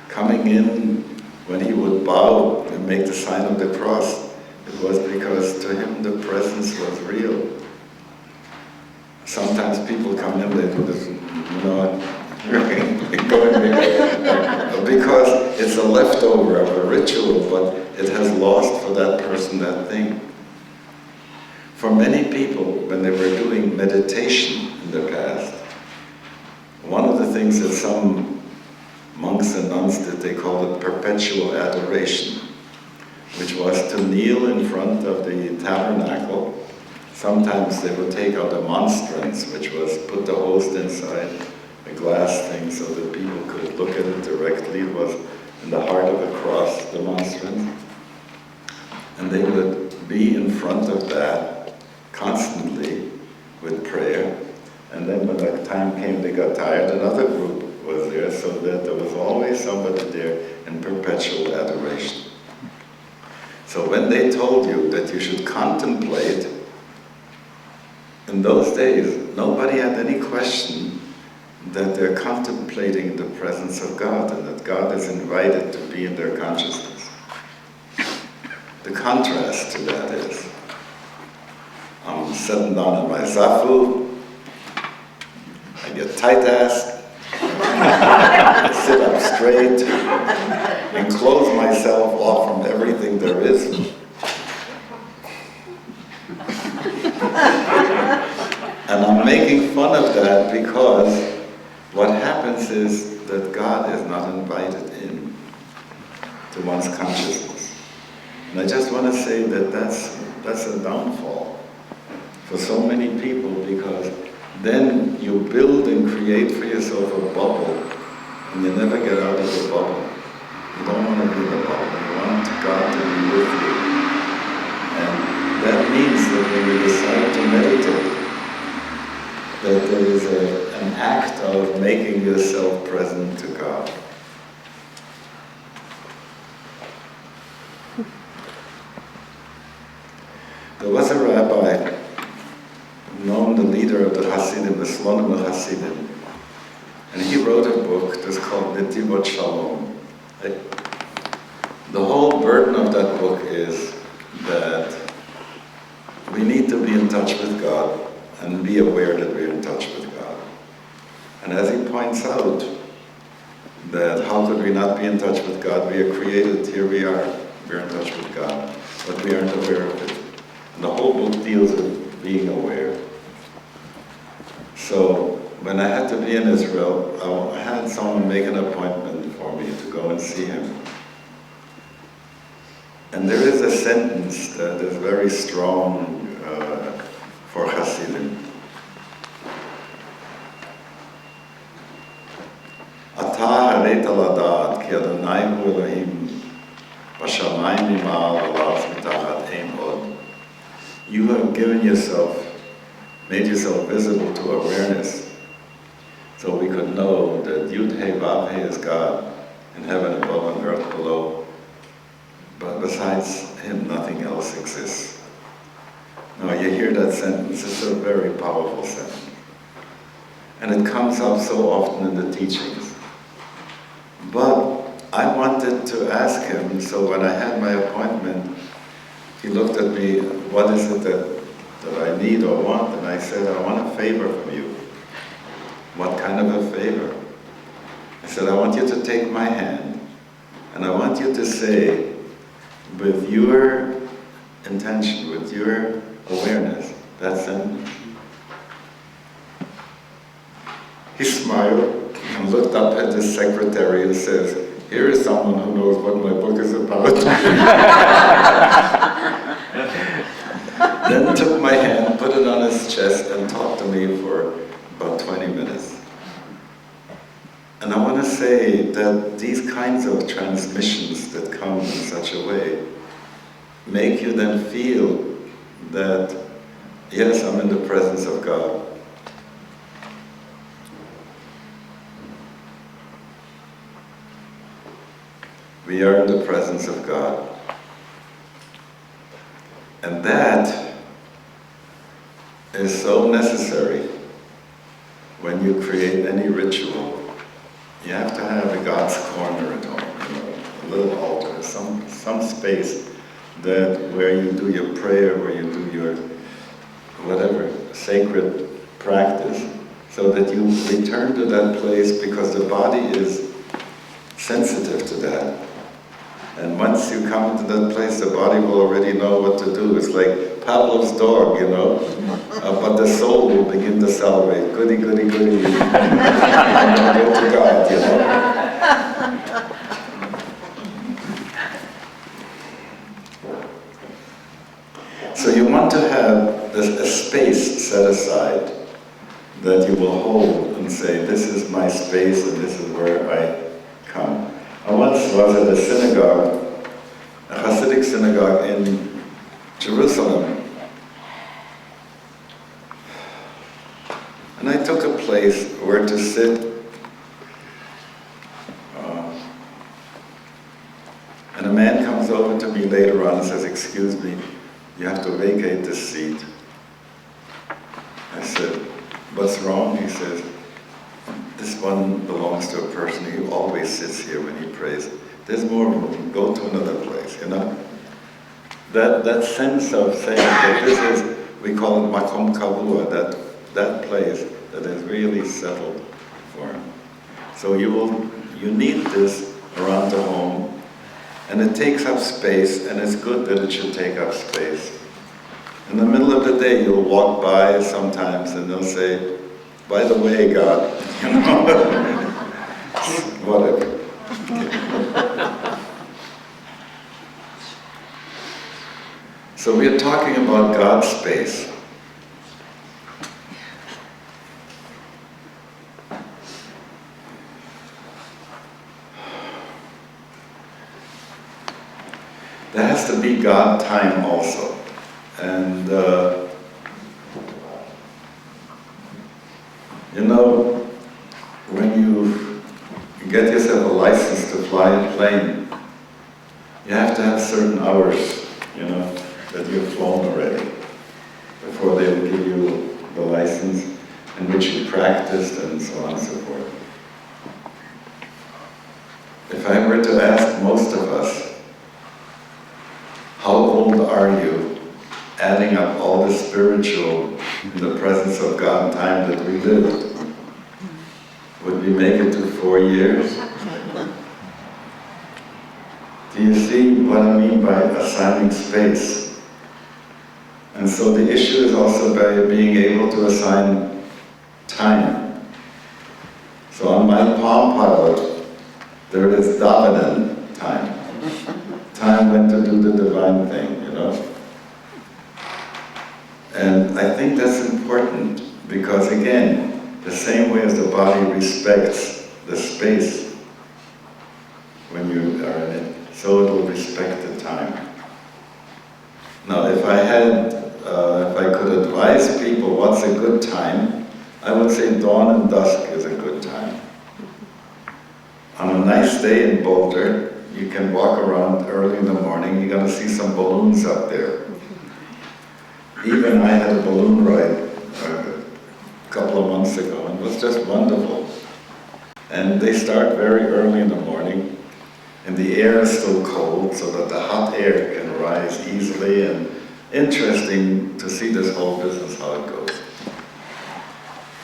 Coming in, when he would bow and make the sign of the cross, it was because to him the presence was real. Sometimes people come in, they do this, because it's a leftover of a ritual, but it has lost for that person that thing. For many people, when they were doing meditation in the past, one of the things that some monks and nuns did, they called it perpetual adoration, which was to kneel in front of the tabernacle. Sometimes they would take out a monstrance, which was put the host inside a glass thing so that people could look at it directly. It was in the heart of the cross, the monstrance. And they would be in front of that constantly with prayer. And then when the time came they got tired, another group was there, so that there was always some somebody there in perpetual adoration. So when they told you that you should contemplate, in those days, nobody had any question that they're contemplating the presence of God and that God is invited to be in their consciousness. The contrast to that is, I'm sitting down in my zafu, I get tight-assed, I sit up straight, and close myself off from everything there is. And I'm making fun of that because what happens is that God is not invited in to one's consciousness. And I just want to say that that's a downfall for so many people, because then you build and create for yourself a bubble and you never get out of the bubble. You don't want to be in the bubble, you want God to be with you. And that means that when you decide to meditate, that there is an act of making yourself present to God. There was a rabbi, known the leader of the Hasidim, the Slonim Hasidim, and he wrote a book that's called Yesod Shalom. The whole burden of that book is that we need to be in touch with God and be aware that we're in touch with God. And as he points out, that how could we not be in touch with God? We are created, here we are, we're in touch with God, but we aren't aware of it. And the whole book deals with being aware. So when I had to be in Israel, I had someone make an appointment for me to go and see him. And there is a sentence that is very strong for Hasidim. Ata hareta ladat ki Adonai hu Elohim b'shamayim mima'al v'la'aretz mitachat ein od. You have given yourself, made yourself visible to awareness, so we could know that Yud He Vav He is God, in heaven above and earth below. But besides Him, nothing else exists. Now you hear that sentence, it's a very powerful sentence. And it comes up so often in the teachings. But I wanted to ask him, so when I had my appointment, he looked at me, what is it that I need or want? And I said, I want a favor from you. What kind of a favor? I said, I want you to take my hand, and I want you to say, with your intention, with your awareness, that sentence. He smiled and looked up at his secretary and says, here is someone who knows what my book is about. Then took my hand, put it on his chest, and talked to me for about 20 minutes. And I want to say that these kinds of transmissions that come in such a way make you then feel that, yes, I'm in the presence of God. We are in the presence of God. And that is so necessary when you create any ritual. You have to have a God's corner at home, a little altar, some space that where you do your prayer, where you do your whatever, sacred practice, so that you return to that place, because the body is sensitive to that. And once you come into that place, the body will already know what to do. It's like Pavlov's dog, but the soul will begin to celebrate. Goody, goody, goody. And go to God, So you want to have a space set aside that you will hold and say, this is my space and this is where I come. I once was at a synagogue, a Hasidic synagogue in Jerusalem. And I took a place where to sit around and says, "Excuse me, you have to vacate this seat." I said, "What's wrong?" He says, "This one belongs to a person who always sits here when he prays. There's more room, go to another place," you know? That sense of saying that this is, we call it makom kavua, that place that is really settled for him. So you need this around the home, and it takes up space, and it's good that it should take up space. In the middle of the day, you'll walk by sometimes, and they'll say, "By the way, God," you know, whatever. So we're talking about God's space. There has to be God time also. And you know, when you get yourself a license to fly a plane, you have to have certain hours, you know, that you've flown already before they will give you the license, in which you practiced and so on and so forth. If I were to ask most of us, how old are you, adding up all the spiritual in the presence of God time that we lived, would we make it to 4 years? Do you see what I mean by assigning space? And so the issue is also by being able to assign time. So on my palm pilot, there is davening time. Time when to do the divine thing, you know? And I think that's important because, again, the same way as the body respects the space when you are in it, so it will respect the time. Now, if I could advise people what's a good time, I would say dawn and dusk is a good time. On a nice day in Boulder, you can walk around early in the morning, you're going to see some balloons up there. Even I had a balloon ride a couple of months ago, and it was just wonderful. And they start very early in the morning, and the air is still cold, so that the hot air can rise easily, and interesting to see this whole business, how it goes.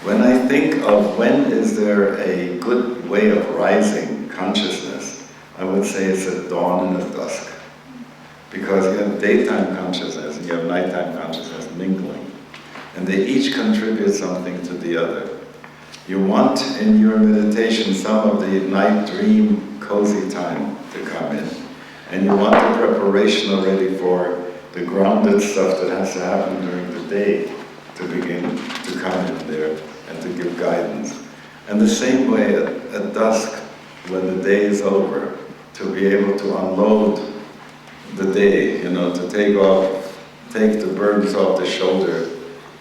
When I think of when is there a good way of rising consciousness, I would say it's at dawn and at dusk. Because you have daytime consciousness and you have nighttime consciousness mingling. And they each contribute something to the other. You want in your meditation some of the night dream cozy time to come in. And you want the preparation already for the grounded stuff that has to happen during the day to begin to come in there and to give guidance. And the same way at dusk, when the day is over, to be able to unload the day, you know, to take the burdens off the shoulder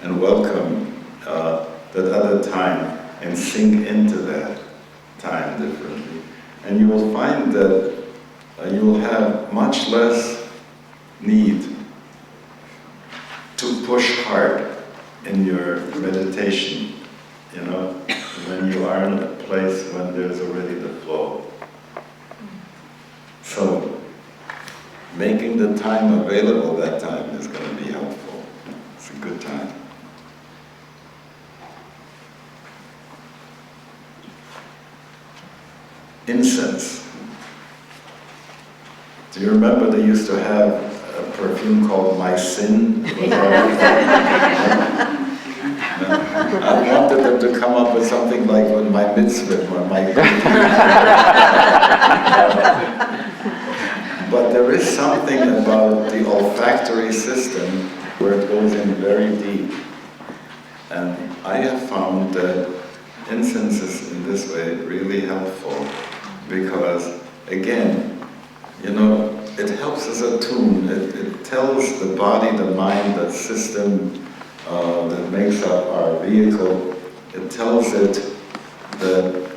and welcome that other time and sink into that time differently. And you will find that you will have much less need to push hard in your meditation, you know, when you are in a place when there's already the flow. So, making the time available that time is going to be helpful. It's a good time. Incense. Do you remember they used to have a perfume called My Sin? I wanted them to come up with something like with My Mitzvah or My But there is something about the olfactory system where it goes in very deep. And I have found that incense is in this way really helpful because, again, you know, it helps us attune. It tells the body, the mind, that system that makes up our vehicle, it tells it that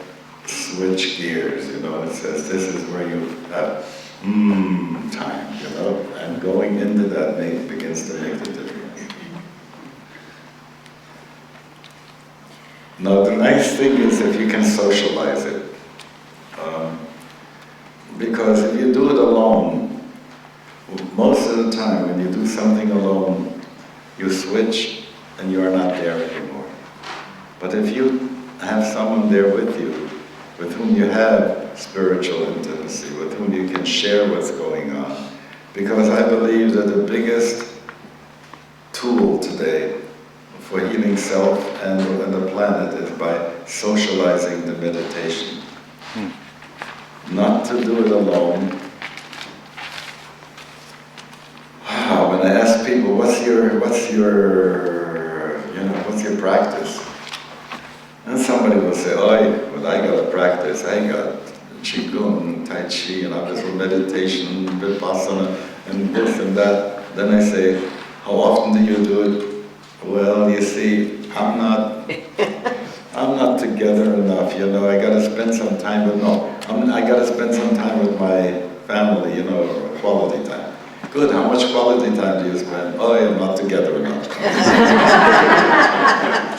switch gears, you know, it says this is where you have time, you know, and Now the nice thing is if you can socialize it. Because if you do it alone, most of the time when you do something alone, you switch and you are not there anymore. But if you have someone there with you, with whom you have spiritual intimacy, with whom you can share what's going on, because I believe that the biggest tool today for healing self and the planet is by socializing the meditation. Not to do it alone. When I ask people, what's your practice? And somebody will say, well, I got a practice. I got Qigong, Tai Chi, and obviously meditation, Vipassana, and this and that. Then I say, how often do you do it? Well, you see, I'm not together enough, I gotta spend some time with, I gotta spend some time with my family, quality time. Good, how much quality time do you spend? I'm not together enough.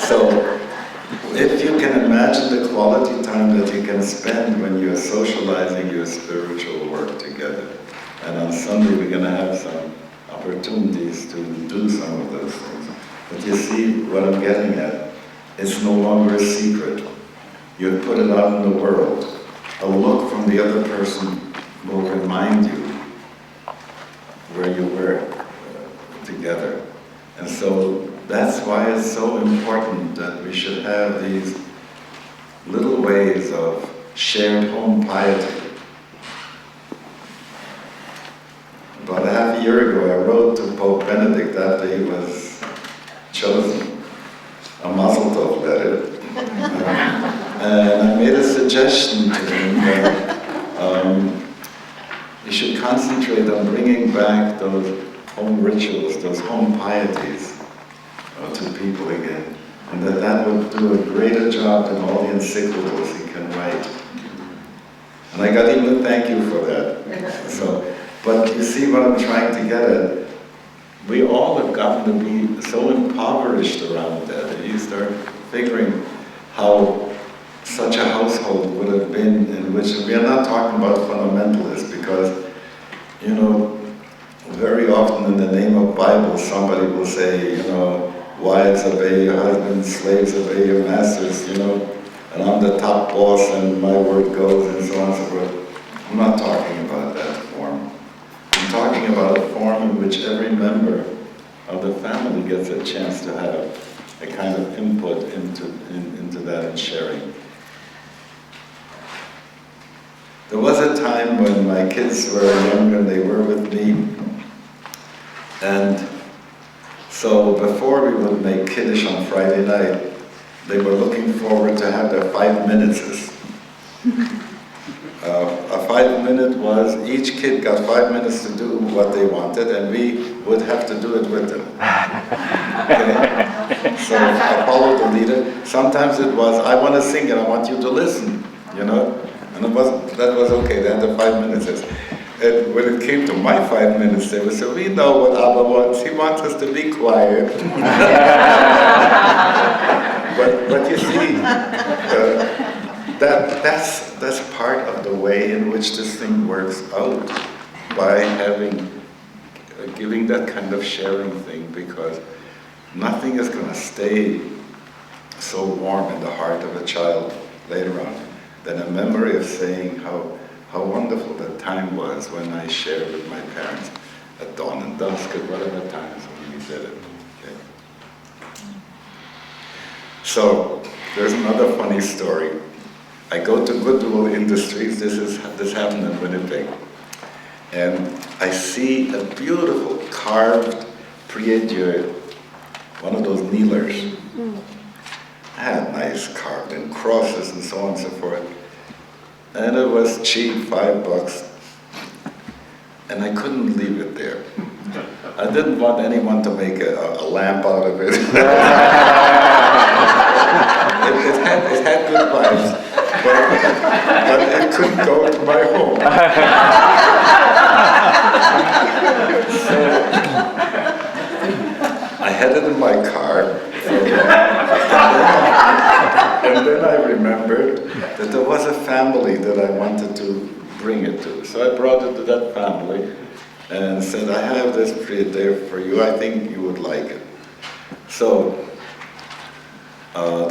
So, if you can imagine the quality time that you can spend when you're socializing your spiritual work together. And on Sunday we're gonna have some opportunities to do some of those things. But you see what I'm getting at? It's no longer a secret. You put it out in the world. A look from the other person will remind you where you were together. And so that's why it's so important that we should have these little ways of shared home piety. About a half a year ago, I wrote to Pope Benedict after he was chosen, a Mazel Tov letter, and I made a suggestion to him that he should concentrate on bringing back those home rituals, those home pieties to people again, and that would do a greater job than all the encyclicals he can write. And I got even a thank you for that. But you see what I'm trying to get at? We all have gotten to be so impoverished around that. If you start figuring how such a household would have been in which, we are not talking about fundamentalists, because, very often in the name of Bible, somebody will say, wives obey your husbands, slaves obey your masters, and I'm the top boss and my word goes, and so on and so forth. I'm not talking about that form. I'm talking about a form in which every member of the family gets a chance to have a kind of input into that and sharing. There was a time when my kids were younger and they were with me, and so before we would make Kiddush on Friday night, they were looking forward to have their 5 minutes. A 5-minute was, each kid got 5 minutes to do what they wanted, and we would have to do it with them. Okay? So I followed the leader. Sometimes it was, I want to sing and I want you to listen, And that was okay, they had the 5 minutes. And when it came to my 5 minutes, they would say, we know what Abba wants, he wants us to be quiet. but you see, that's part of the way in which this thing works out, by giving that kind of sharing thing, because nothing is going to stay so warm in the heart of a child later on than a memory of saying how wonderful that time was when I shared with my parents at dawn and dusk, at whatever times when we did it. Okay? So there's another funny story. I go to Goodwill Industries, this happened in Winnipeg, and I see a beautiful carved prie-dieu, one of those kneelers. Had nice carved in crosses and so on and so forth. And it was cheap, $5. And I couldn't leave it there. I didn't want anyone to make a lamp out of it. it had good vibes, but it couldn't go to my home. So I had it in my car. bring it to. So I brought it to that family and said, I have this there for you, I think you would like it. So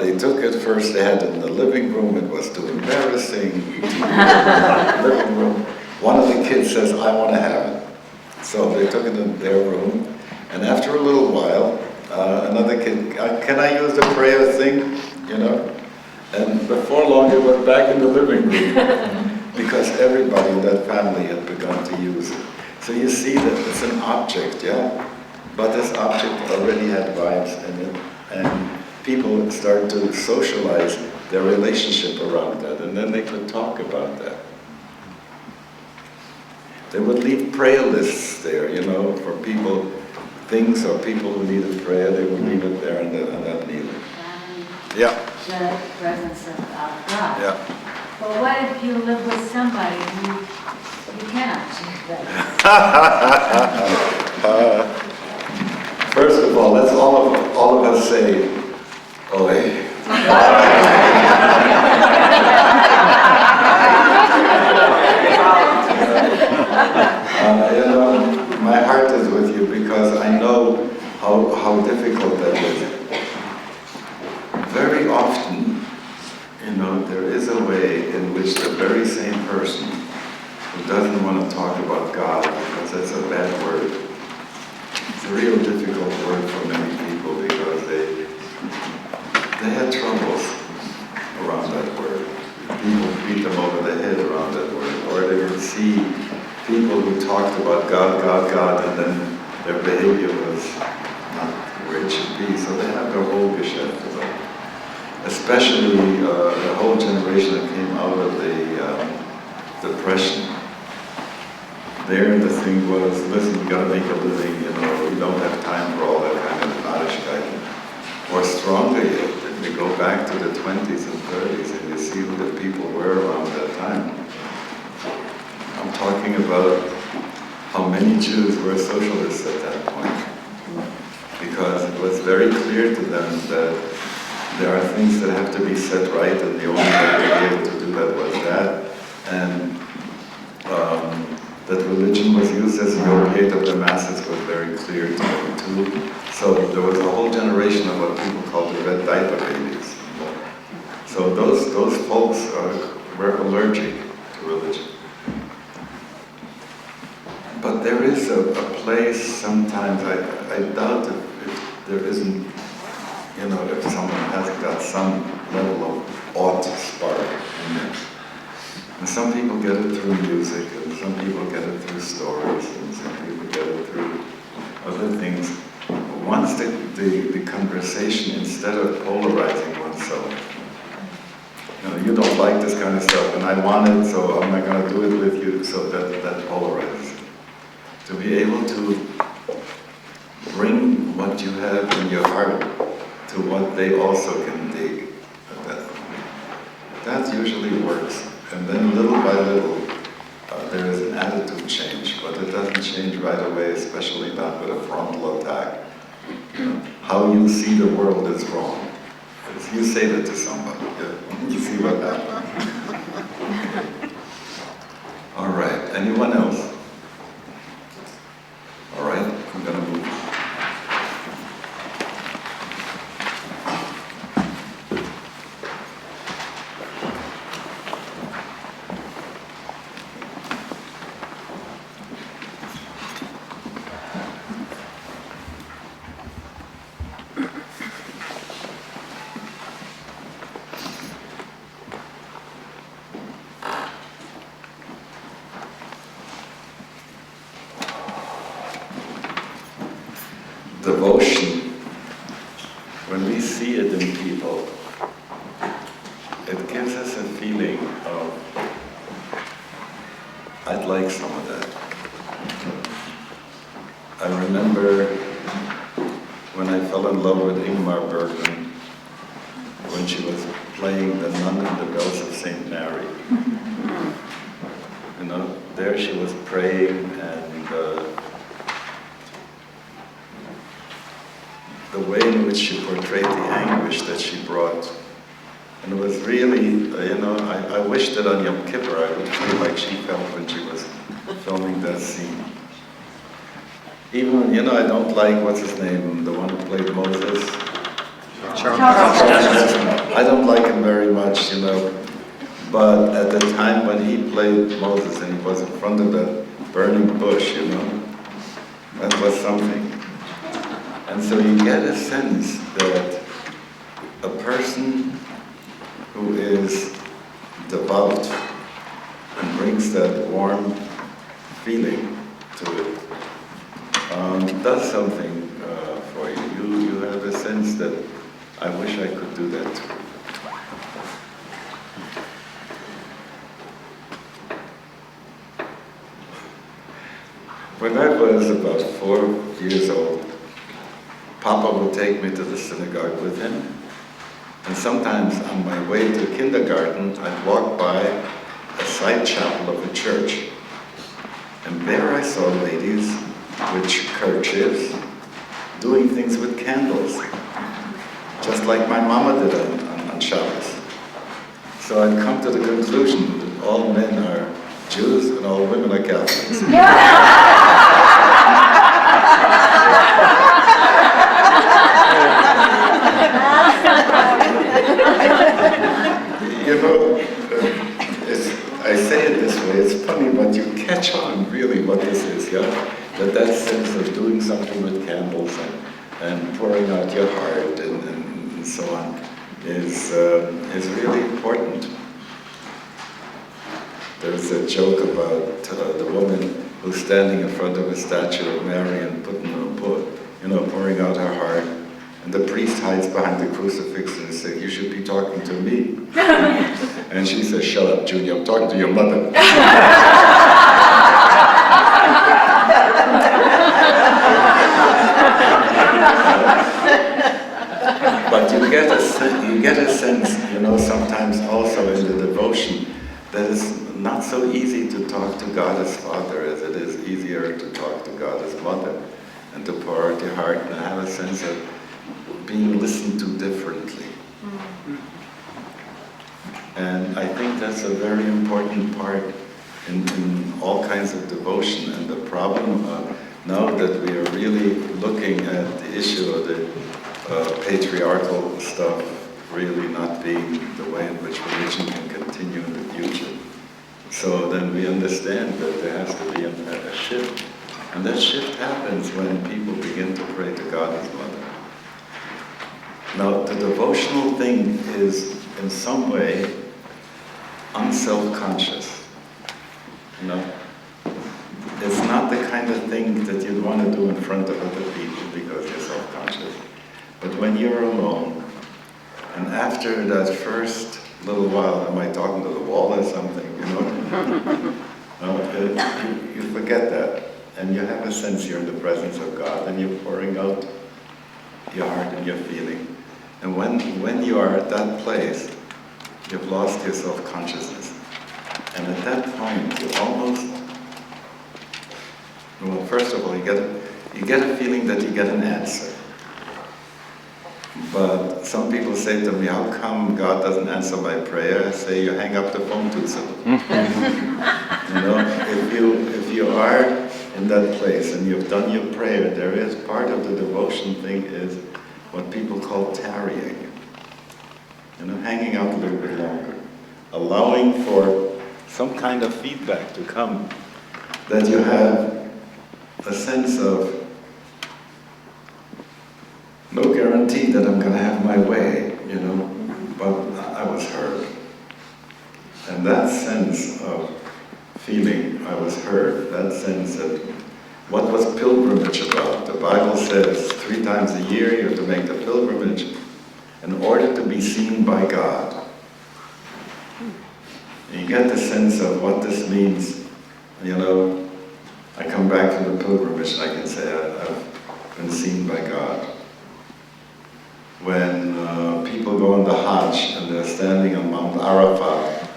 they took it first, they had it in the living room, it was too embarrassing. Living room. One of the kids says, I want to have it. So they took it in their room, and after a little while, another kid, can I use the prayer thing, you know? And before long it was back in the living room, because everybody in that family had begun to use it. So you see that it's an object, yeah? But this object already had vibes in it, and people start to socialize their relationship around that, and then they could talk about that. They would leave prayer lists there, you know, for people, things or people who needed prayer, they would leave it there and that kneeling. Yeah. The presence of God. Yeah. But what if you live with somebody who you cannot achieve that? First of all, let's all of us say, "Oy." You know, my heart is with you because I know how difficult that is. Very often, you know, there is a way in which the very same person who doesn't want to talk about God, because that's a bad word. It's a real difficult word for many people because they had troubles around that word. People beat them over the head around that word. Or they would see people who talked about God, God, God, and then their behavior was not where it should be. So they have their whole geschäft about it. Especially the whole generation that came out of the Depression. There the thing was, listen, we gotta make a living, you know, we don't have time for all that kind of Narishkeit. Or stronger yet, if we go back to the 20s and 30s and you see who the people were around that time. I'm talking about how many Jews were socialists at that point. Because it was very clear to them that there are things that have to be set right, and the only way to be able to do that was that. And that religion was used as an opiate of the masses was very clear to them too. So there was a whole generation of what people call the red diaper babies. So those folks were allergic to religion. But there is a place sometimes, I doubt if there isn't, you know, if someone has got some level of ought spark in it. And some people get it through music, and some people get it through stories, and some people get it through other things. But once the conversation, instead of polarizing oneself, you know, you don't like this kind of stuff, and I want it, so I'm not going to do it with you, so that polarizes. To be able to bring what you have in your heart to what they also can dig, that usually works. And then little by little, there is an attitude change, but it doesn't change right away, especially not with a frontal attack. You know, how you see the world is wrong. If you say that to somebody, you see what happens. All right, anyone else? All right, I'm going to move. Devotion, when we see it in people, it gives us a feeling of, I'd like some of that. I remember when I fell in love with Ingmar Bergman, when she was playing the nun in the bells of St. Mary. You know, there she was praying, and the way in which she portrayed the anguish that she brought And it was really, I wished that on Yom Kippur I would feel like she felt when she was filming that scene. Even, I don't like, what's his name, the one who played Moses? I don't like him very much, but at the time when he played Moses and he was in front of the burning bush, that was something. And so you get a sense that a person who is devout and brings that warm feeling to it does something for you. You have a sense that I wish I could do that too. When I was about 4 years old, Papa would take me to the synagogue with him, and sometimes on my way to kindergarten, I'd walk by a side chapel of a church, and there I saw ladies with kerchiefs doing things with candles, just like my mama did on Shabbos. So I'd come to the conclusion that all men are Jews and all women are Catholics. I say it this way, it's funny, but you catch on really what this is, that sense of doing something with candles and pouring out your heart and so on is really important. There's a joke about the woman who's standing in front of a statue of Mary and pouring out her heart. And the priest hides behind the crucifix and says, "You should be talking to me." And she says, "Shut up, Junior, I'm talking to your mother." But you get a sense, sometimes also in the devotion, that it's not so easy to talk to God as Father as it is easier to talk to God as Mother, and to pour out your heart and have a sense of being listened to differently. And I think that's a very important part in all kinds of devotion. And the problem now that we are really looking at the issue of the patriarchal stuff really not being the way in which religion can continue in the future. So then we understand that there has to be a shift. And that shift happens when people begin to pray to God as Mother. Now, the devotional thing is, in some way, unself-conscious. It's not the kind of thing that you'd want to do in front of other people because you're self-conscious. But when you're alone, and after that first little while, am I talking to the wall or something, you forget that. And you have a sense you're in the presence of God, and you're pouring out your heart and your feeling. And when you are at that place, you've lost your self-consciousness. And at that point, you almost, first of all, you get a feeling that you get an answer. But some people say to me, "How come God doesn't answer my prayer?" I say, "You hang up the phone too soon." If you are in that place and you've done your prayer, there is part of the devotion thing is what people call tarrying. Hanging out a little bit longer. Allowing for some kind of feedback to come. That you have a sense of no guarantee that I'm going to have my way, but I was heard. And that sense of feeling I was heard, that sense of what was pilgrimage about? The Bible says 3 times a year you have to make the pilgrimage in order to be seen by God. And you get the sense of what this means. I come back from the pilgrimage and I can say I've been seen by God. When people go on the Hajj and they're standing on Mount Arafat,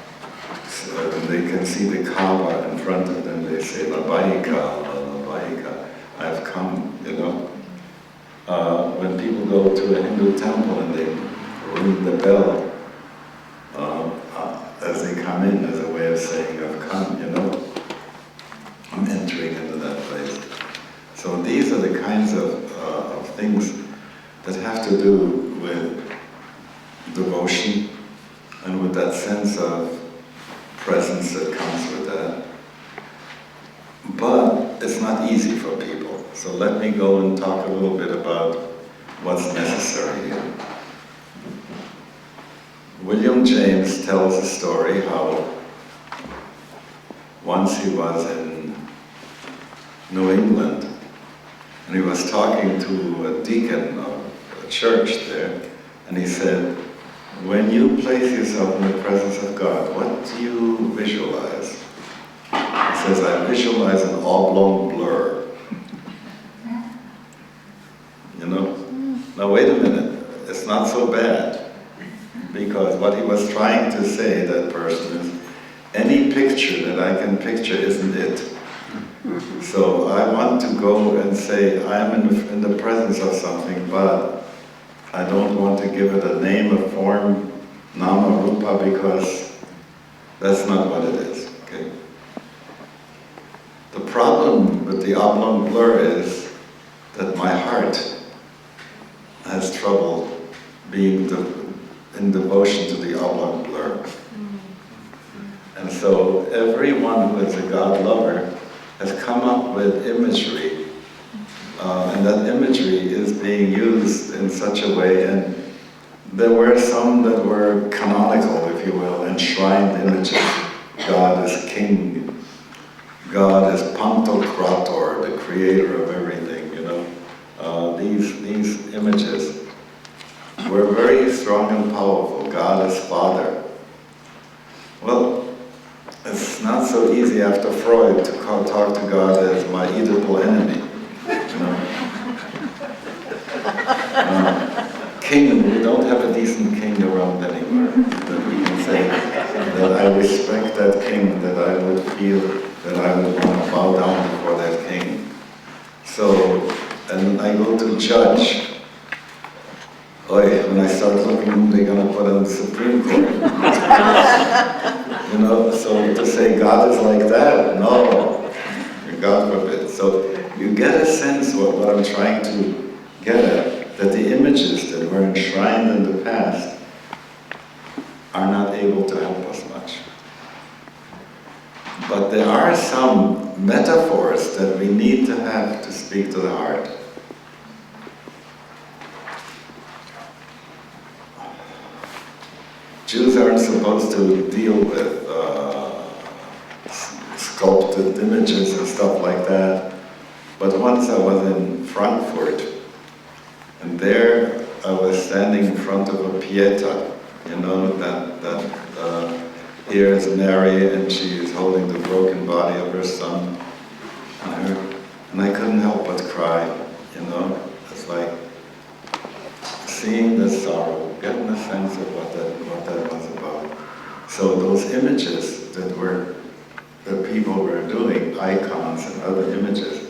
and they can see the Kaaba in front of them, they say, "Labbaika, Labbaika, I've come," When people go to a Hindu temple and they ring the bell, to do with devotion and with that sense of presence that comes with that. But it's not easy for people. So let me go and talk a little bit about what's necessary here. William James tells a story how once he was in New England and he was talking to a deacon of a church there, and he said, when you place yourself in the presence of God, what do you visualize? He says, I visualize an oblong blur. You know? Now wait a minute, it's not so bad. Because what he was trying to say, that person, is any picture that I can picture isn't it. So I want to go and say, I'm in the presence of something, but I don't want to give it a name, a form, nama, rupa, because that's not what it is, okay? The problem with the oblong blur is that my heart has trouble being in devotion to the oblong blur. And so everyone who is a God lover has come up with imagery, and that imagery is being used in such a way, and there were some that were canonical, if you will, enshrined images. God is king, God is Pantocrator, the creator of everything, you know. These images were very strong and powerful. God is Father. Well, it's not so easy after Freud to talk to God as my Oedipal enemy. You know? King, we don't have a decent king around anymore that we can say that I respect that king, that I would feel that I would want to bow down before that king. So, and I go to judge. When I start looking who they're going to put on the Supreme Court. You know, so to say God is like that, no, God forbid. So you get a sense of what I'm trying to get at, that the images that were enshrined in the past are not able to help us much. But there are some metaphors that we need to have to speak to the heart. Jews aren't supposed to deal with sculpted images and stuff like that. But once I was in Frankfurt, and there I was standing in front of a Pieta, you know, here is Mary, and she is holding the broken body of her son, and I couldn't help but cry, you know. It's like seeing the sorrow, getting a sense of what that was about. So those images that people were doing, icons and other images,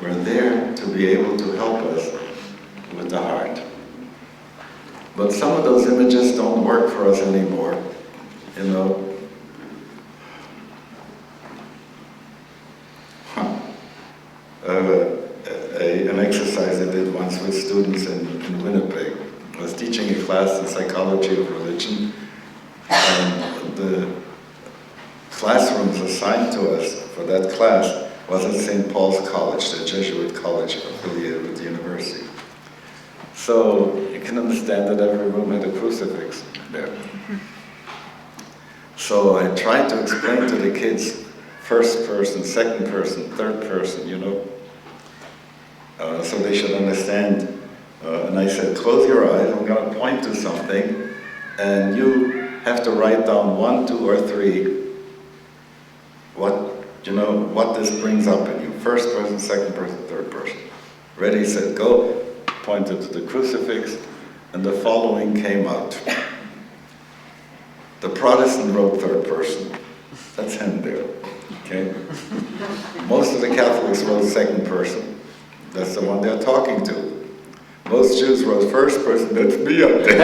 were there to be able to help us with the heart. But some of those images don't work for us anymore, you know. I have an exercise I did once with students in Winnipeg. I was teaching a class in psychology of religion, and the classrooms assigned to us for that class was at St. Paul's College, the Jesuit college affiliated with the university. So you can understand that every room had a crucifix there. So I tried to explain to the kids first person, second person, third person, you know, so they should understand. And I said, close your eyes, I'm going to point to something, and you have to write down 1, 2, or 3 what this brings up in you. First person, second person, third person. Ready, set, go. Pointed to the crucifix, and the following came out. The Protestant wrote third person. That's him there, okay? Most of the Catholics wrote second person. That's the one they're talking to. Most Jews wrote first person, that's me up there.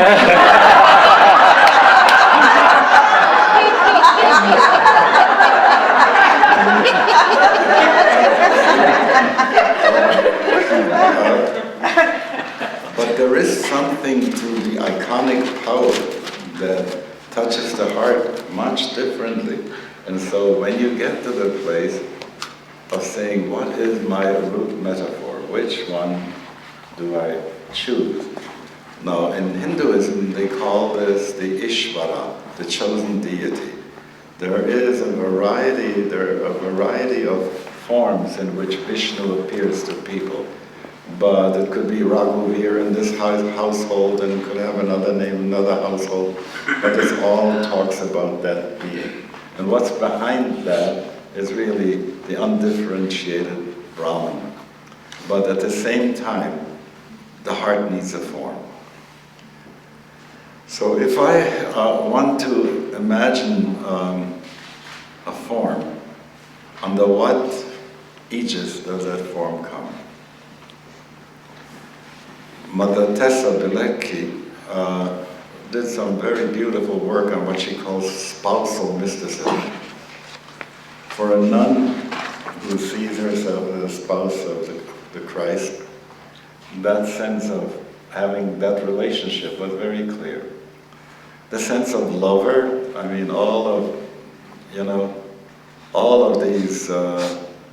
But there is something something to the iconic power that touches the heart much differently. And so when you get to the place of saying, what is my root metaphor? Which one do I choose? Now, in Hinduism, they call this the Ishvara, the chosen deity. There are a variety of forms in which Vishnu appears to people. But it could be Raghuvir in this household, and it could have another name in another household. But this all talks about that being. And what's behind that is really the undifferentiated Brahman. But at the same time, the heart needs a form. So if I want to imagine a form, under what aegis does that form come? Mother Tessa Bilecki did some very beautiful work on what she calls spousal mysticism. For a nun who sees herself as a spouse of the Christ, that sense of having that relationship was very clear. The sense of lover, I mean, all of these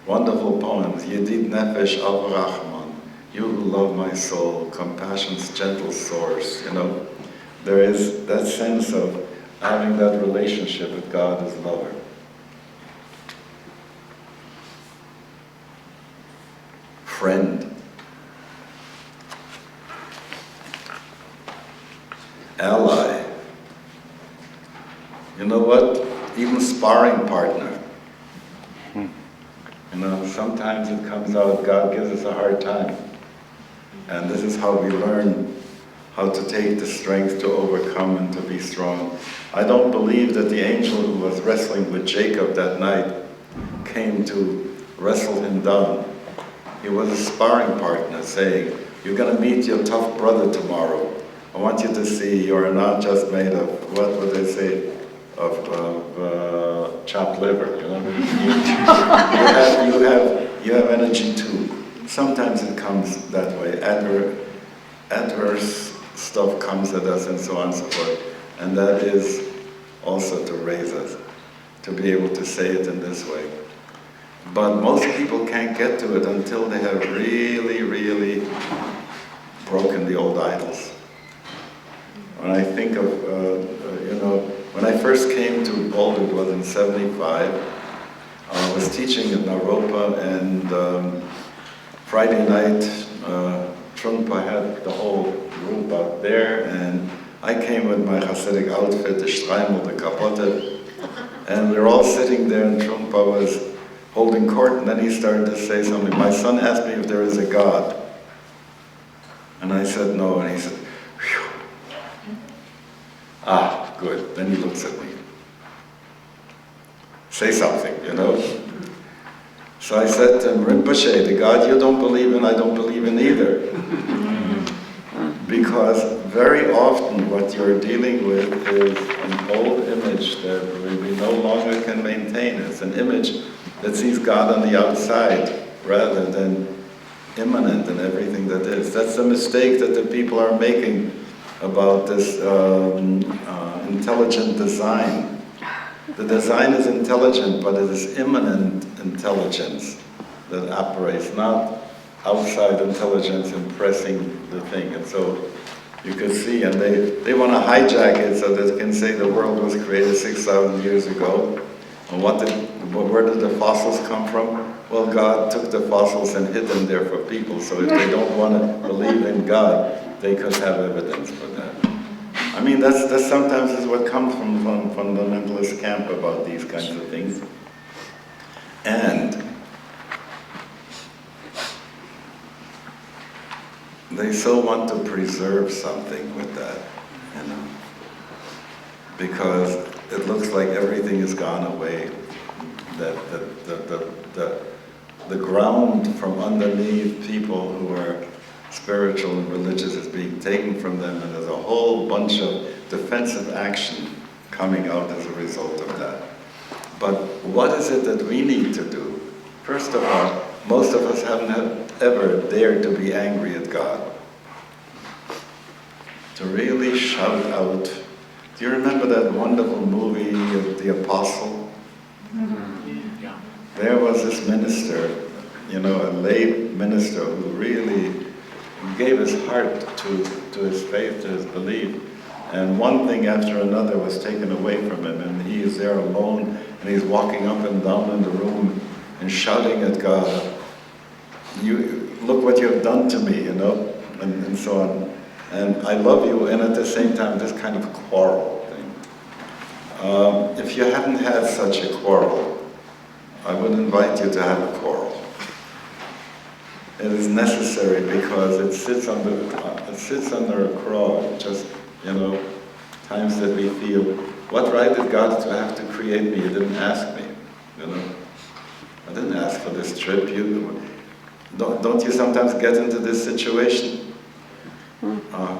wonderful poems, Yedid Nefesh Av Rahman, you who love my soul, compassion's gentle source, there is that sense of having that relationship with God as lover. Friend. Ally. You know what? Even sparring partner. Sometimes it comes out, God gives us a hard time. And this is how we learn how to take the strength to overcome and to be strong. I don't believe that the angel who was wrestling with Jacob that night came to wrestle him down. He was a sparring partner saying, you're going to meet your tough brother tomorrow. I want you to see you're not just made of, what would they say, of chopped liver, you have energy too. Sometimes it comes that way. Adverse stuff comes at us and so on and so forth. And that is also to raise us, to be able to say it in this way. But most people can't get to it until they have really, really broken the old idols. When I think of, when I first came to Boulder, it was in '75, I was teaching in Naropa, and Friday night, Trungpa had the whole group out there, and I came with my Hasidic outfit, the Streimel, the Kapote, and we were all sitting there, and Trungpa was holding court, and then he started to say something. My son asked me if there is a God. And I said no, and he said, phew. Ah, good. Then he looks at me. Say something, So I said to him, Rinpoche, the God you don't believe in, I don't believe in either. Because very often what you're dealing with is an old image that we no longer can maintain. It's an image that sees God on the outside rather than immanent in everything that is. That's the mistake that the people are making about this intelligent design. The design is intelligent, but it is immanent intelligence that operates, not outside intelligence impressing the thing. And so you can see, and they want to hijack it so that they can say the world was created 6,000 years ago. And where did the fossils come from? Well, God took the fossils and hid them there for people, so if they don't want to believe in God, they could have evidence for that. I mean, that's sometimes is what comes from fundamentalist camp about these kinds of things. And they so want to preserve something with that, because it looks like everything has gone away. That the ground from underneath people who are spiritual and religious is being taken from them, and there's a whole bunch of defensive action coming out as a result of that. But what is it that we need to do? First of all, most of us haven't ever dared to be angry at God. to really shout out. Do you remember that wonderful movie, The Apostle? Yeah. There was this minister, a lay minister who really gave his heart to his faith, to his belief. And one thing after another was taken away from him, and he is there alone, and he's walking up and down in the room and shouting at God, look what you have done to me, and so on. And I love you, and at the same time, this kind of quarrel thing. If you hadn't had such a quarrel, I would invite you to have a quarrel. It is necessary because it sits under a cross, just, times that we feel, what right did God to have to create me? You didn't ask me, I didn't ask for this trip. Don't you sometimes get into this situation?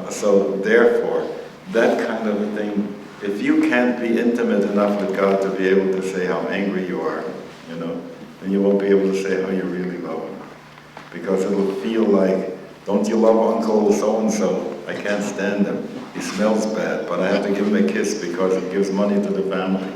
So therefore, that kind of a thing, if you can't be intimate enough with God to be able to say how angry you are, then you won't be able to say how you really love Him. Because it'll feel like, don't you love Uncle so-and-so? I can't stand him. He smells bad, but I have to give him a kiss because he gives money to the family.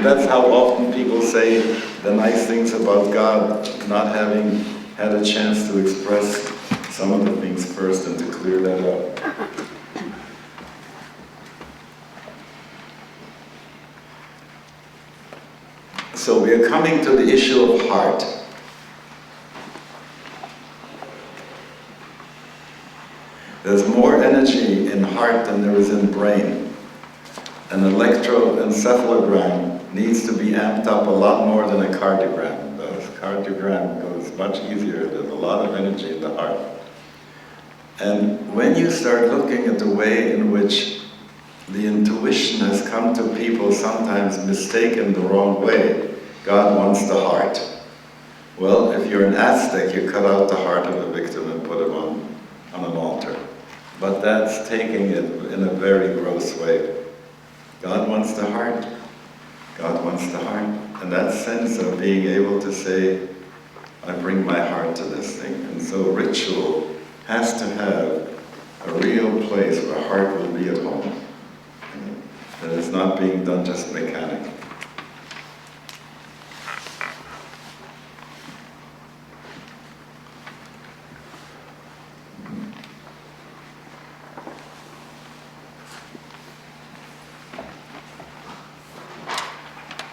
That's how often people say the nice things about God, not having had a chance to express some of the things first and to clear that up. So we are coming to the issue of heart. There's more energy in heart than there is in brain. An electroencephalogram needs to be amped up a lot more than a cardiogram does. Cardiogram goes much easier. There's a lot of energy in the heart. And when you start looking at the way in which the intuition has come to people sometimes mistaken the wrong way, God wants the heart. Well, if you're an Aztec, you cut out the heart of a victim and put him on an altar. But that's taking it in a very gross way. God wants the heart. God wants the heart. And that sense of being able to say, I bring my heart to this thing. And so ritual has to have a real place where heart will be at home. That it's not being done just mechanically.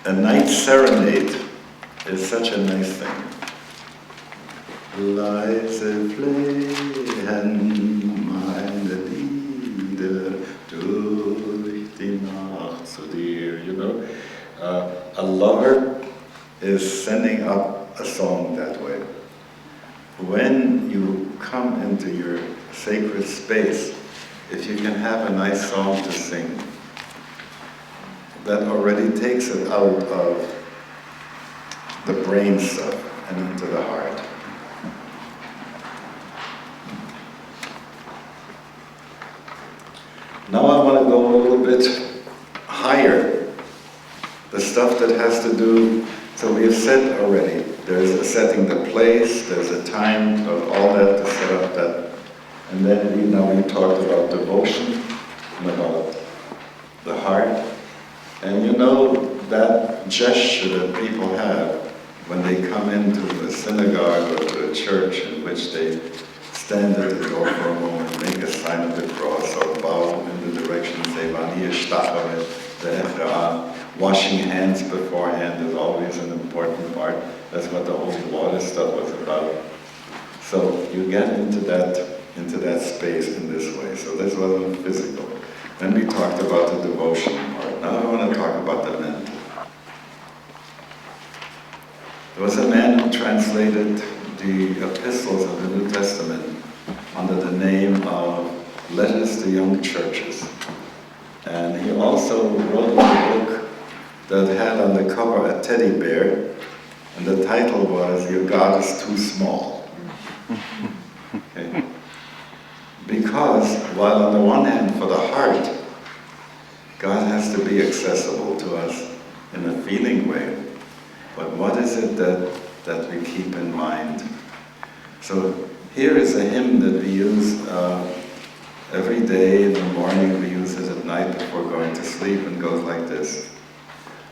A night serenade is such a nice thing. Leise flehen meine Lieder durch die Nacht zu dir. A lover is sending up a song that way. When you come into your sacred space, if you can have a nice song to sing, that already takes it out of the brain stuff and into the heart. Now I want to go a little bit higher. The stuff that has to do, so we have said already, there's a setting the place, there's a time of all that to set up that, and then we talked about devotion and about the heart. And that gesture that people have when they come into a synagogue or to a church in which they stand at the door for a moment, make a sign of the cross, or bow in the direction, say, washing hands beforehand is always an important part. That's what the holy water stuff was about. So you get into that space in this way. So this wasn't physical. Then we talked about the devotion part. Now I want to talk about the mental. There was a man who translated the epistles of the New Testament under the name of Letters to Young Churches. And he also wrote a book that had on the cover a teddy bear, and the title was, Your God is Too Small. Okay. Because while on the one hand, for the heart, God has to be accessible to us in a feeling way. But what is it that we keep in mind? So Here is a hymn that we use every day in the morning. We use it at night before going to sleep, and goes like this.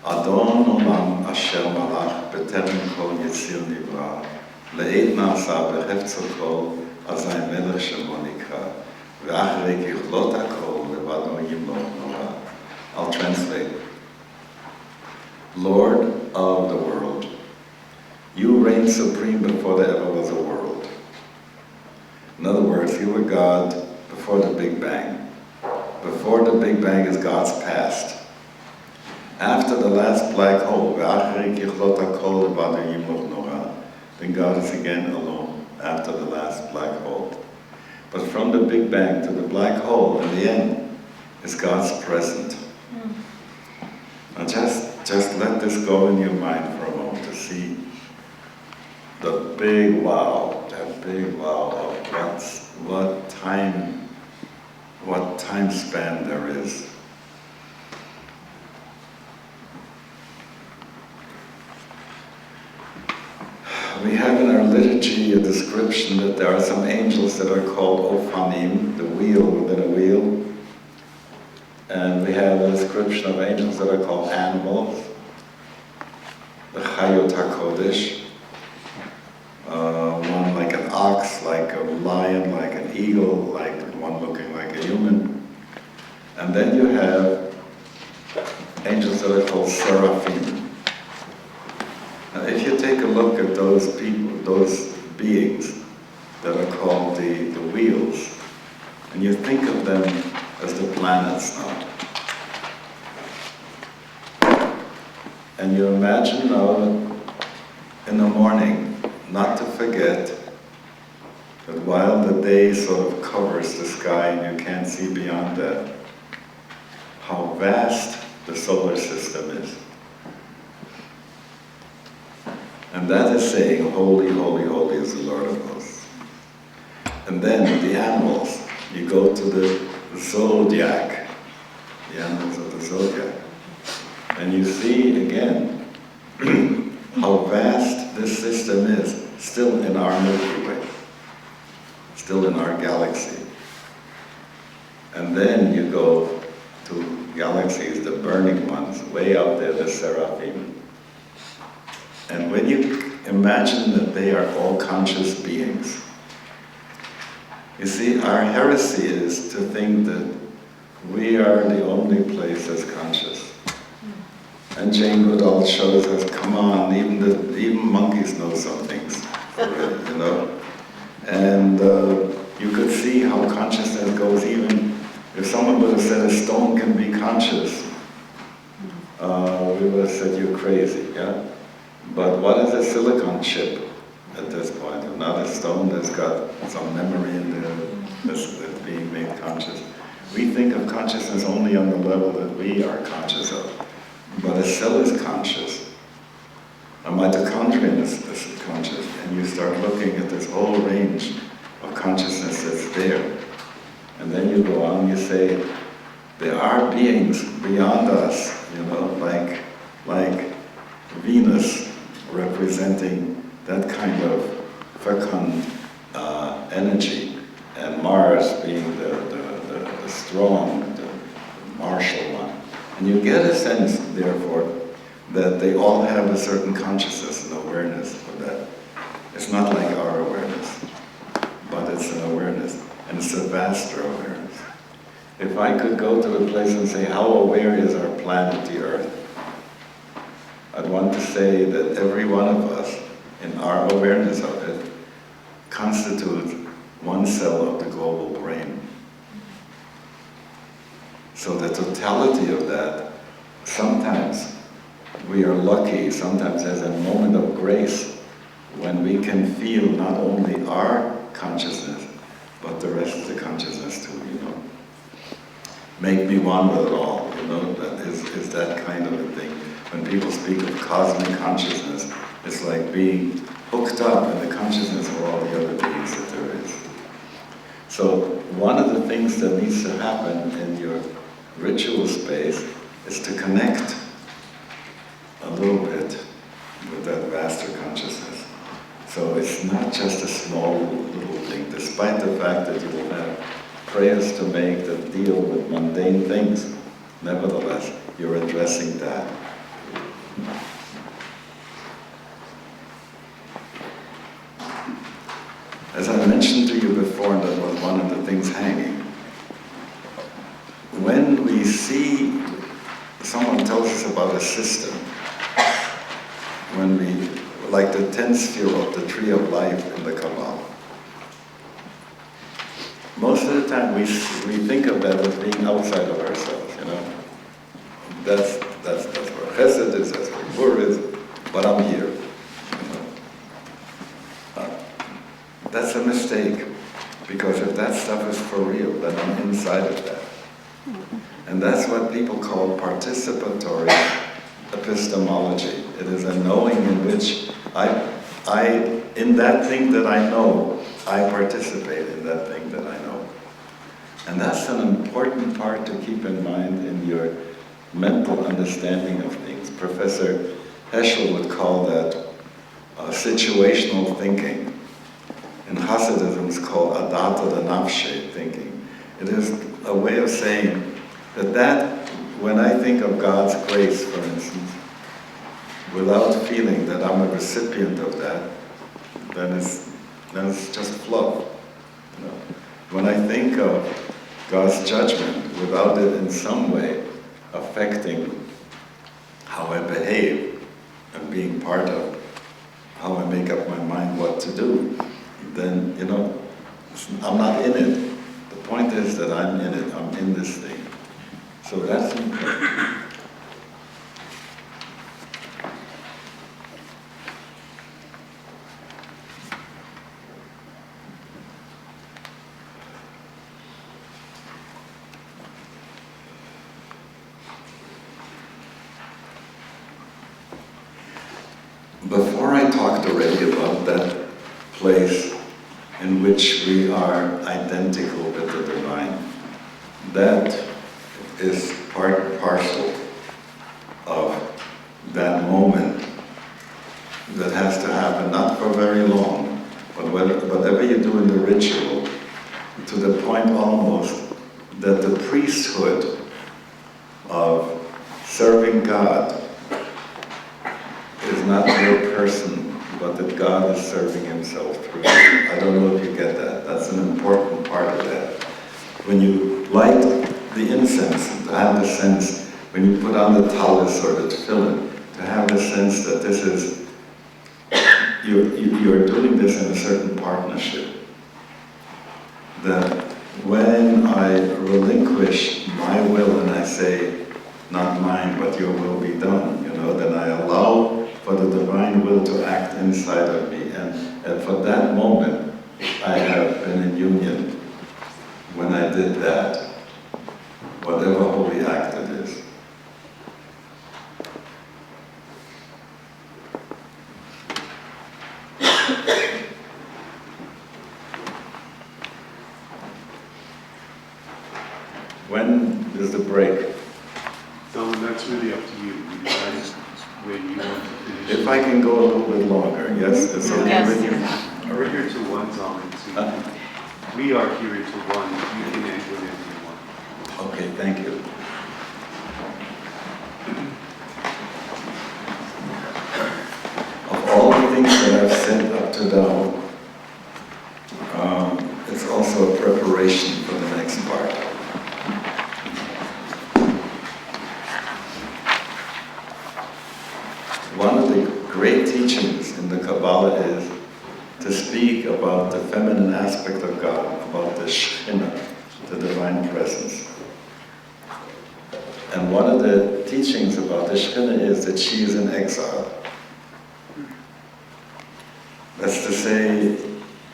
Adon olam asher malach b'terem kol yitzir nivra le'ed na'asa b'chefzo kol azay melech shemo nikra ve'achrei kichlot hakol levado yimloch nora. I'll translate. Lord of the world, you reign supreme before there ever was a world. In other words, you were God before the Big Bang. Before the Big Bang is God's past. After the last black hole, then God is again alone after the last black hole. But from the Big Bang to the black hole, in the end, is God's present. Now just let this go in your mind for a moment to see the big wow, that big wow of what time span there is. We have in our liturgy a description that there are some angels that are called Ophanim, the wheel within a wheel. And we have a description of angels that are called animals, the Chayot HaKodesh, one like an ox, like a lion, like an eagle, like one looking like a human. And then you have angels that are called seraphim. Now, if you take a look at those people, those beings that are called the wheels, and you think of them as the planets now, and you imagine now in the morning, not to forget that while the day sort of covers the sky and you can't see beyond that, how vast the solar system is. And that is saying, holy, holy, holy is the Lord of hosts. And then the animals, you go to the zodiac, the animals of the zodiac, and you see again how vast this system is, still in our Milky Way, still in our galaxy. And then you go to galaxies, the burning ones, way out there, the seraphim. And when you imagine that they are all conscious beings, you see, our heresy is to think that we are the only place that's conscious. And Jane Goodall shows us, come on, even monkeys know some things, you know. And you could see how consciousness goes. Even if someone would have said a stone can be conscious, we would have said you're crazy, yeah? But what is a silicon chip at this point? Not a stone that's got some memory in there that's being made conscious. We think of consciousness only on the level that we are conscious of. But a cell is conscious. A mitochondrion is conscious. And you start looking at this whole range of consciousness that's there. And then you go on and you say, there are beings beyond us, you know, like Venus, representing that kind of fecund energy, and Mars being the strong, the martial one. And you get a sense, therefore, that they all have a certain consciousness and awareness of that. It's not like our awareness, but it's an awareness, and it's a vaster awareness. If I could go to a place and say, how aware is our planet, the Earth? I'd want to say that every one of us, in our awareness of it, constitutes one cell of the global brain. So the totality of that, sometimes we are lucky, sometimes there's a moment of grace when we can feel not only our consciousness, but the rest of the consciousness too, you know. Make me one with it all, you know, that is that kind of a thing. When people speak of cosmic consciousness, it's like being hooked up in the consciousness of all the other beings that there is. So one of the things that needs to happen in your ritual space is to connect a little bit with that vaster consciousness. So it's not just a small little everything, despite the fact that you will have prayers to make that deal with mundane things. Nevertheless, you're addressing that. As I mentioned to you before, and that was one of the things hanging, when we see someone tells us about a system, when we, like the 10th sphere of the tree of life in the Kabbalah, most of the time we think of that as being outside of ourselves, you know. That's where Chesed is, that's where Gur is, but I'm here. You know? That's a mistake, because if that stuff is for real, then I'm inside of that. And that's what people call participatory epistemology. It is a knowing in which in that thing that I know, I participate in that thing that I know. And that's an important part to keep in mind in your mental understanding of things. Professor Heschel would call that situational thinking. In Hasidism, it's called adata de nafshe thinking. It is a way of saying that when I think of God's grace, for instance, without feeling that I'm a recipient of that, then it's just fluff. You know? When I think of God's judgment without it in some way affecting how I behave and being part of how I make up my mind what to do, then, you know, I'm not in it. The point is that I'm in it, I'm in this thing. So that's important. Before I talked already about that place in which we are identical with the divine, that is part and parcel of that moment that has to happen, not for very long, but whatever you do in the ritual, to the point almost that the priesthood of serving God is not your person, but that God is serving himself through you. I don't know if you get that. That's an important part of that. When you light the incense, to have the sense, when you put on the talis or the tefillin, to have the sense that this is, you're doing this in a certain partnership. That when I relinquish my will and I say, not mine, but your will be done, you know, then I allow for the divine will to act inside of me. And for that moment, I have been in union when I did that, whatever holy act it is. When is the break? So that's really up to you. You decide where you want to finish. If I can go a little bit longer, yes, it's okay Yes. with you? We're here till 1, Zalman. So we are here till 1. You can end whenever you want. Okay, thank you. Of all the things that I've said up to now, it's also a preparation for the next part. One of the great teachings in the Kabbalah is to speak about the feminine aspect of God, about the Shekhinah, the divine presence. And one of the teachings about the Shekhinah is that she is in exile. That's to say,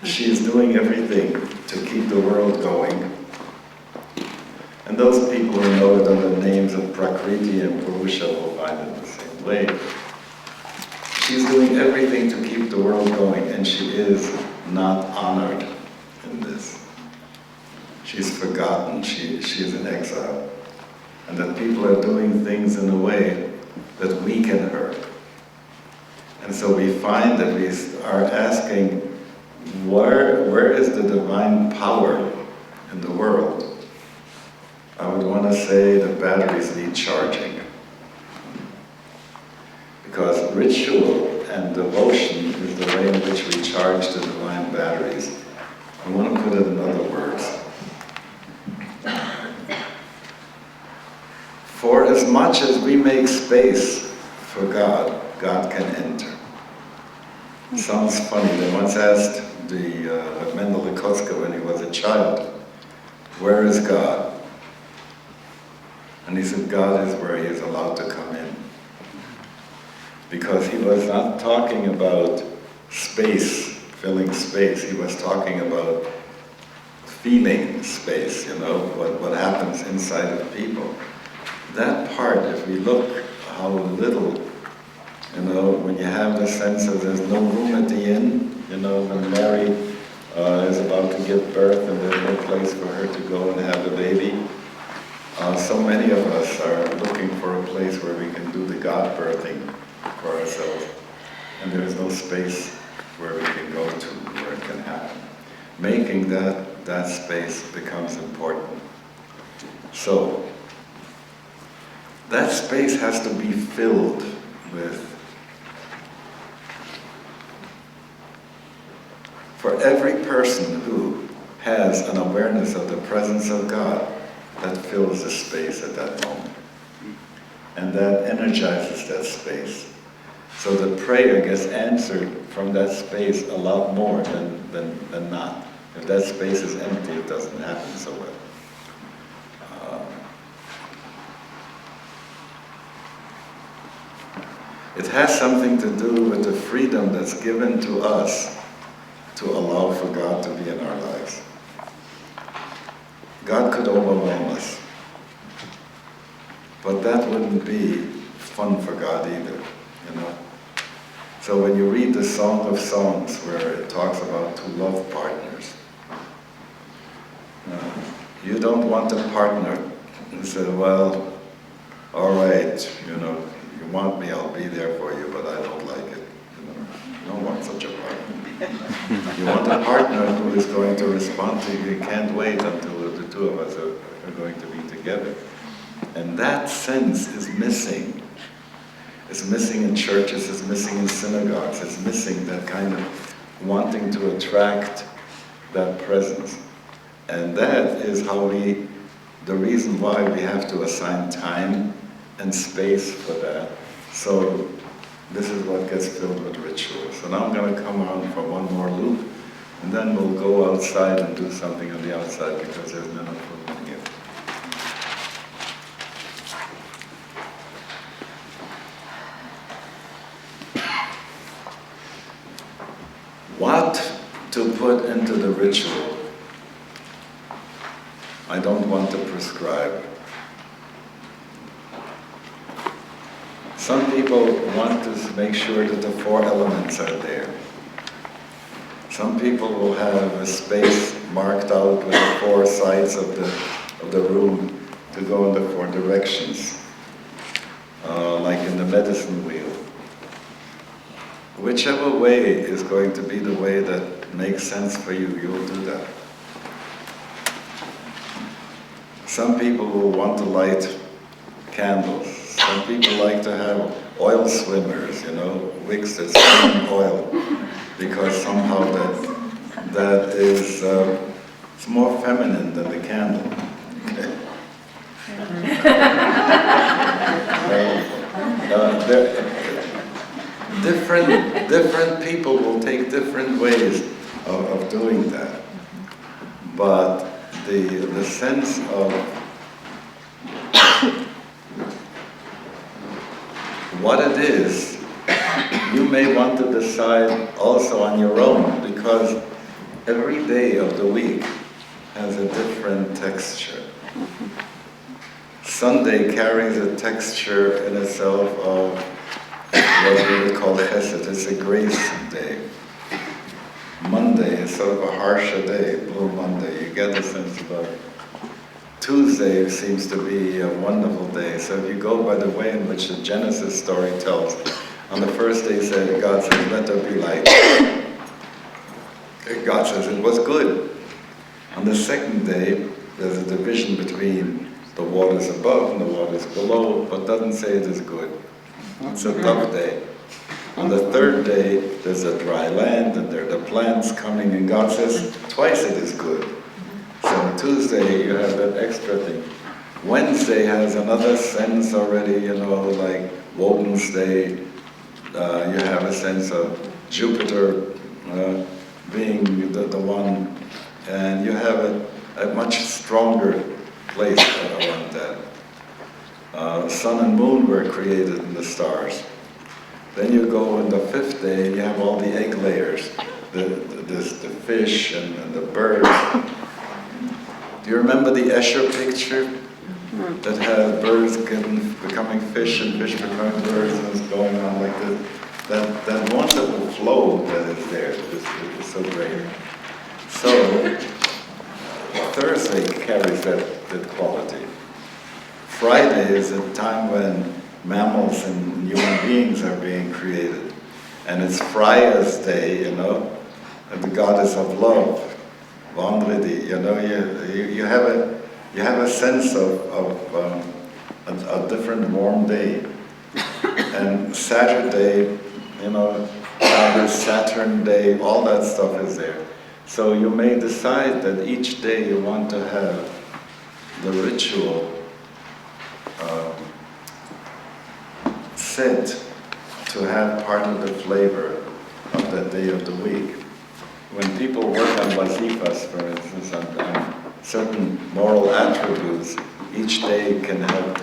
she is doing everything to keep the world going. And those people who know it under the names of Prakriti and Purusha will find it the same way. She's doing everything to keep the world going, and she is not honored in this. She's forgotten, she's in exile. And that people are doing things in a way that weaken her. And so we find that we are asking where is the divine power in the world? I would want to say the batteries need charging. Because ritual and devotion is the way in which we charge the divine batteries. I want to put it in other words. For as much as we make space for God, God can enter. It sounds funny. They once asked the Michael Kosacoff when he was a child, where is God? And he said, God is where he is allowed to come in. Because he was not talking about space, filling space. He was talking about feeling space, what happens inside of people. That part, if we look how little, when you have the sense that there's no room at the inn, when Mary is about to give birth and there's no place for her to go and have a baby. So many of us are looking for a place where we can do the God birthing for ourselves. And there is no space where we can go to, where it can happen. Making that space becomes important. So, that space has to be filled with. For every person who has an awareness of the presence of God, that fills the space at that moment. And that energizes that space. So the prayer gets answered from that space a lot more than not. If that space is empty, it doesn't happen so well. It has something to do with the freedom that's given to us to allow for God to be in our lives. God could overwhelm us, but that wouldn't be fun for God either, So when you read the Song of Songs, where it talks about two love partners, you don't want a partner who says, well, all right, you want me, I'll be there for you, but I don't like it. You don't want such a partner. You want a partner who is going to respond to you. You can't wait until the two of us are going to be together. And that sense is missing. It's missing in churches, it's missing in synagogues, it's missing that kind of wanting to attract that presence. And that is the reason why we have to assign time and space for that. So this is what gets filled with ritual. So now I'm going to come on for one more loop, and then we'll go outside and do something on the outside because there's enough room in here. What to put into the ritual, I don't want to prescribe. Some people want to make sure that the 4 elements are there. Some people will have a space marked out with the 4 sides of the room to go in the 4 directions, like in the medicine wheel. Whichever way is going to be the way that makes sense for you, you'll do that. Some people will want to light candles. Some people like to have oil swimmers, wicks that swim in oil, because somehow that is it's more feminine than the candle. Different people will take different ways of doing that, but the sense of what it is, you may want to decide also on your own, because every day of the week has a different texture. Sunday carries a texture in itself of what we would call chesed. It's a grace day. Monday is sort of a harsher day, Blue Monday. You get a sense about it. Tuesday seems to be a wonderful day. So if you go by the way in which the Genesis story tells, on the first day God said, let there be light. God says it was good. On the second day, there's a division between the waters above and the waters below, but doesn't say it is good. It's a tough day. On the third day, there's a dry land and there are the plants coming, and God says twice it is good. So on Tuesday, you have that extra thing. Wednesday has another sense already, like Woden's Day. You have a sense of Jupiter being the one, and you have a much stronger place around that. Sun and moon were created in the stars. Then you go in the fifth day, and you have all the egg layers, the fish and the birds. Do you remember the Escher picture that had birds becoming fish and fish becoming birds, and it's going on like this? That wonderful flow that is there is so great. So Thursday carries that quality. Friday is a time when mammals and human beings are being created. And it's Freya's day, and the goddess of love, Vandridi, you have a sense of a different warm day. And Saturday, Saturn Day, all that stuff is there. So you may decide that each day you want to have the ritual set to have part of the flavor of that day of the week. When people work on wazifas, for instance, on certain moral attributes, each day can have,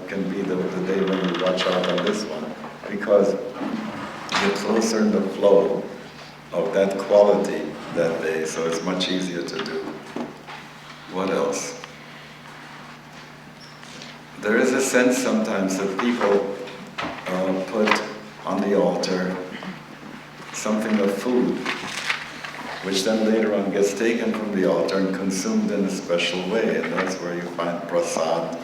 can be the day when you watch out on this one, because you're closer in the flow of that quality that day, so it's much easier to do. What else? There is a sense sometimes that people put on the altar something of food, which then later on gets taken from the altar and consumed in a special way, and that's where you find prasad,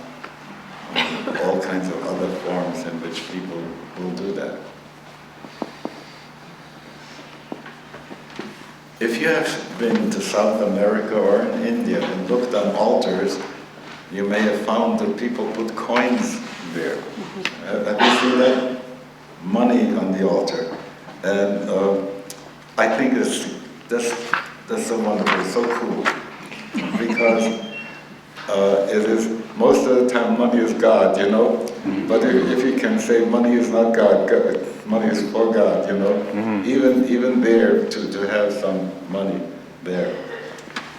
all kinds of other forms in which people will do that. If you have been to South America or in India and looked on altars, you may have found that people put coins there. Have you seen that? Money on the altar. And I think that's so wonderful, so cool. Because it is, most of the time money is God, But if you can say money is not God, money is for God, Even there to have some money there.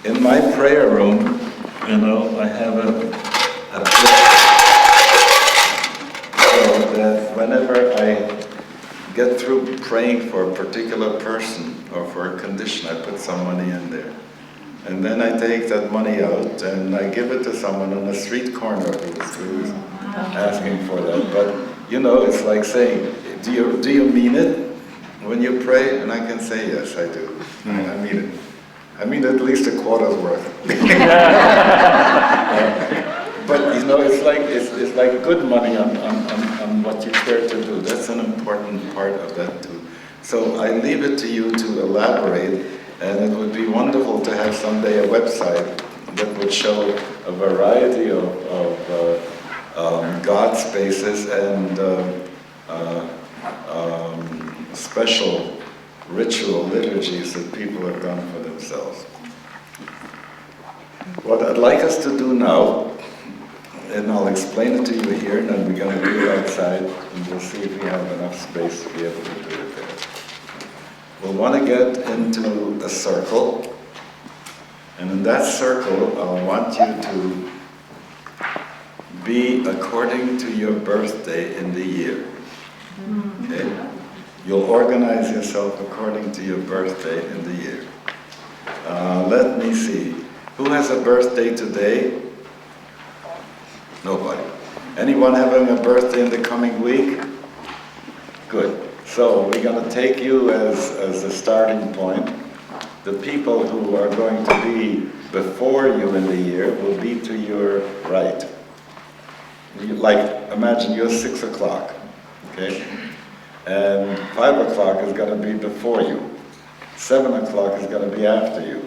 In my prayer room, I have a so that whenever I get through praying for a particular person or for a condition, I put some money in there. And then I take that money out and I give it to someone on the street corner who's asking for that. But, it's like saying, do you mean it when you pray? And I can say, yes, I do. I mean it. I mean at least a quarter's worth. But it's like good money on what you care to do. That's an important part of that too. So I leave it to you to elaborate, and it would be wonderful to have someday a website that would show a variety of God spaces and special ritual liturgies that people have done for themselves. What I'd like us to do now, and I'll explain it to you here, and then we're going to do it outside, and we'll see if we have enough space to be able to do it there. We'll want to get into a circle, and in that circle, I want you to be according to your birthday in the year. Okay? You'll organize yourself according to your birthday in the year. Let me see. Who has a birthday today? Nobody. Anyone having a birthday in the coming week? Good. So we're going to take you as a starting point. The people who are going to be before you in the year will be to your right. Imagine you're 6 o'clock, okay? And 5 o'clock is going to be before you. 7 o'clock is going to be after you.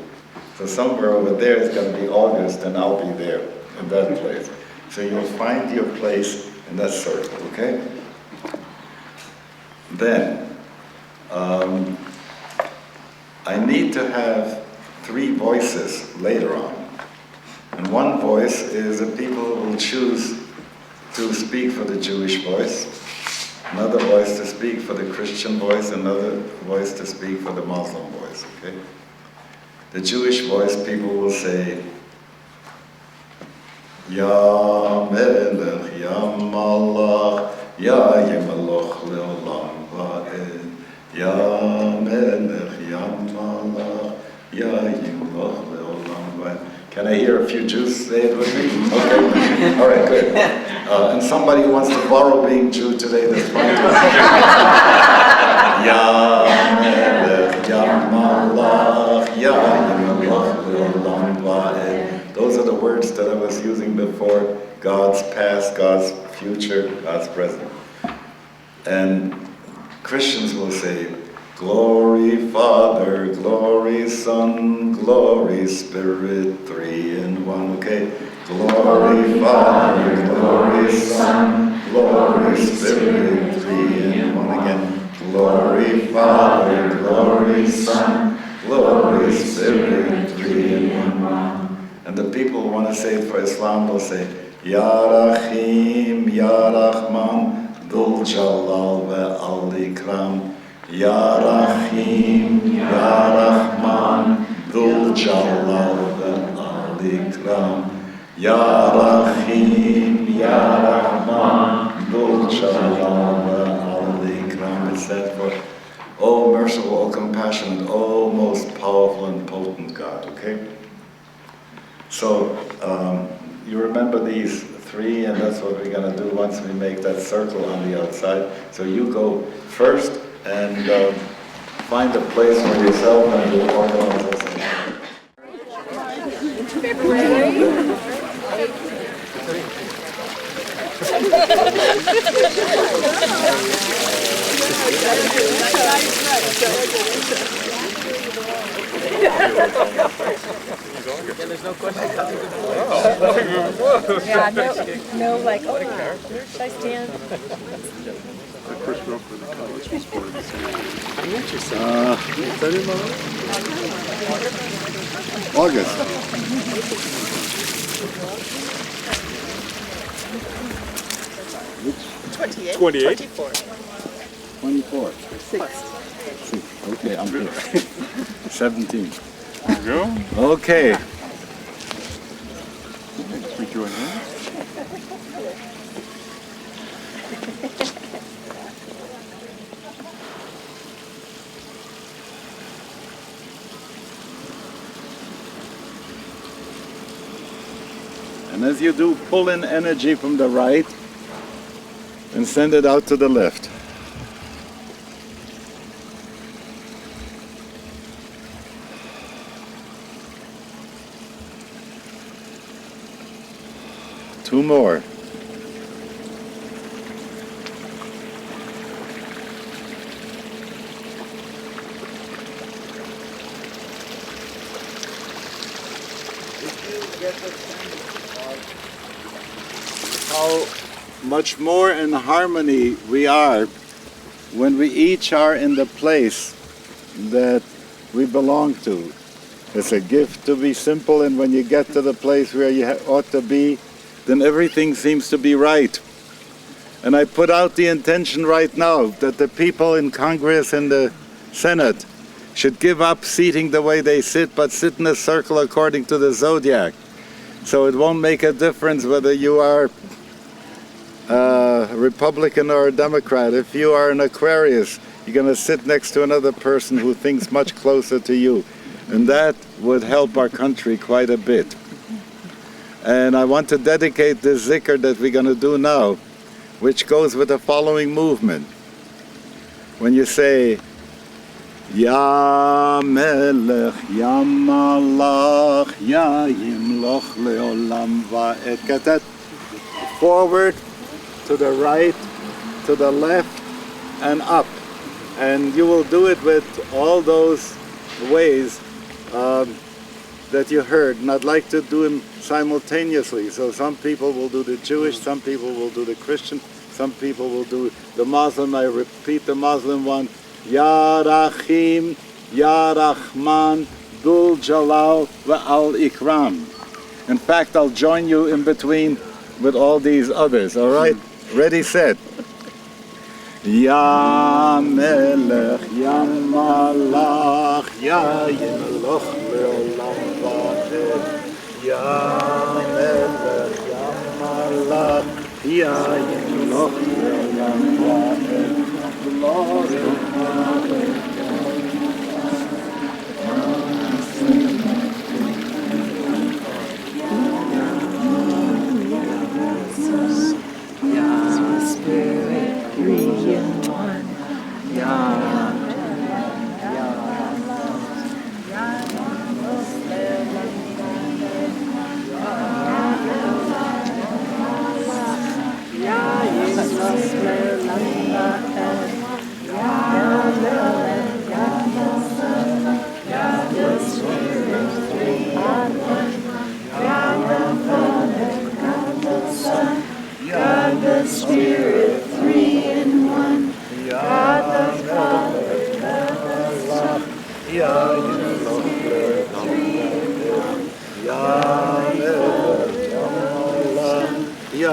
So somewhere over there is going to be August, and I'll be there in that place. So you'll find your place in that circle, okay? Then, I need to have 3 voices later on. And one voice is the people who will choose to speak for the Jewish voice, another voice to speak for the Christian voice, another voice to speak for the Muslim voice, okay? The Jewish voice, people will say, Ya Melech, Ya Malach, Ya Yemalach Leolam Va'ed, Ya Melech, Ya Malach, Ya Yemalach Leolam Va'ed. Can I hear a few Jews say it with me? Okay, all right, good. And somebody who wants to borrow being Jew today, that's fine. Ya Melech, Ya Malach, Ya Yemalach Leolam Va'ed. Those are the words that I was using before. God's past, God's future, God's present. And Christians will say, Glory Father, glory Son, glory Spirit, 3 in 1, okay? Glory Father, glory Son, glory Spirit, 3 in 1 again. Glory Father, glory Son, glory Spirit, 3 in 1. And the people who want to say it for Islam will say, Ya Rahim, Ya Rahman, Dhul Jalal ve'al Ikram. Ya Rahim, Ya Rahman, Dhul Jalal ve'al Ikram. Ya Rahim, Ya Rahman, Dhul Jalal ve'al Ikram. It's that for, O merciful, O compassionate, O most powerful and potent God, okay? So, you remember these 3, and that's what we're going to do once we make that circle on the outside. So you go first and find a place for yourself and we'll organize this. February. There's no question. Yeah, no, like, oh, should I stand? The first girl for the college was born this year. I'm interested. Is that in August. Which? 28. 28? 24. 24. 6. Okay, I'm here. 17. There you go. Okay. We join in. And as you do, pull in energy from the right and send it out to the left. Two more. How much more in harmony we are when we each are in the place that we belong to. It's a gift to be simple, and when you get to the place where you ought to be, then everything seems to be right. And I put out the intention right now that the people in Congress and the Senate should give up seating the way they sit, but sit in a circle according to the zodiac. So it won't make a difference whether you are a Republican or a Democrat. If you are an Aquarius, you're going to sit next to another person who thinks much closer to you. And that would help our country quite a bit. And I want to dedicate this zikr that we're going to do now, which goes with the following movement. When you say, Ya Melech, Ya Malach, Ya Yimloch Leolam Va'ed. Get that? Forward, to the right, to the left, and up. And you will do it with all those ways that you heard, and I'd like to do them simultaneously. So some people will do the Jewish, some people will do the Christian, some people will do the Muslim. I repeat the Muslim one. Ya Rahim, Ya Rahman, Dul Jalal Wa'al Ikram. In fact, I'll join you in between with all these others, all right? Ready, set. Ya Melech, Ya Malach, Ya Yeloch Le'olam Va'ed. Ya Melech, Ya Malach, Ya Yeloch Le'olam Va'ed. Glory, Spirit, three in one. God the Spirit, three in one. God the Father, God the Son, God the Spirit, three in one. God the Father, Ya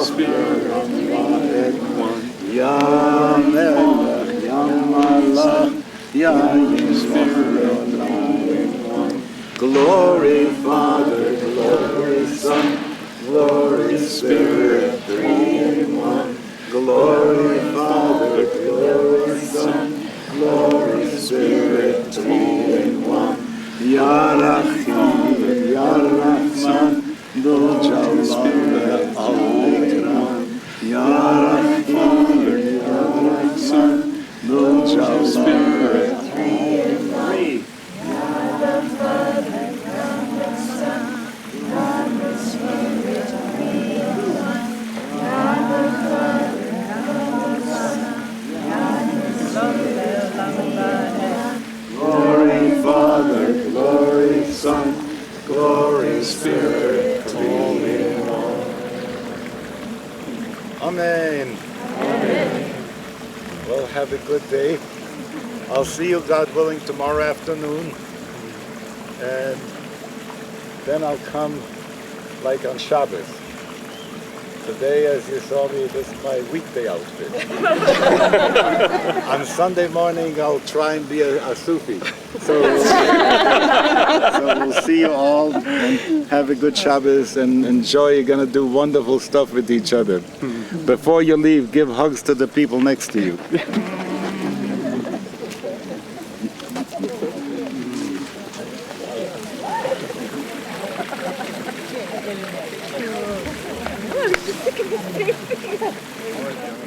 Spirit, Ya Melech, Ya Malach, Ya Spirit, Glory Father, Glory Son, Glory Spirit, three in one. Glory Father, Glory Son, Glory Spirit, three in one. Ya Rahim, Ya Rahman, Dul Jalal Al-Ikram. Ya Rahim, Ya Rahman, Dul Jalal Spirit, three in one. God the Father, God the Son, God the Spirit, three in one. God the Father, God the Son, God the Spirit, three in one. Glory Father, Glory Son, Glory Spirit, three in one. Amen. Amen. Well, have a good day. I'll see you, God willing, tomorrow afternoon. And then I'll come like on Shabbos. Today, as you saw me, this is my weekday outfit. On Sunday morning, I'll try and be a Sufi. So we'll see you all and have a good Shabbos and enjoy. You're going to do wonderful stuff with each other. Before you leave, give hugs to the people next to you. Thank you.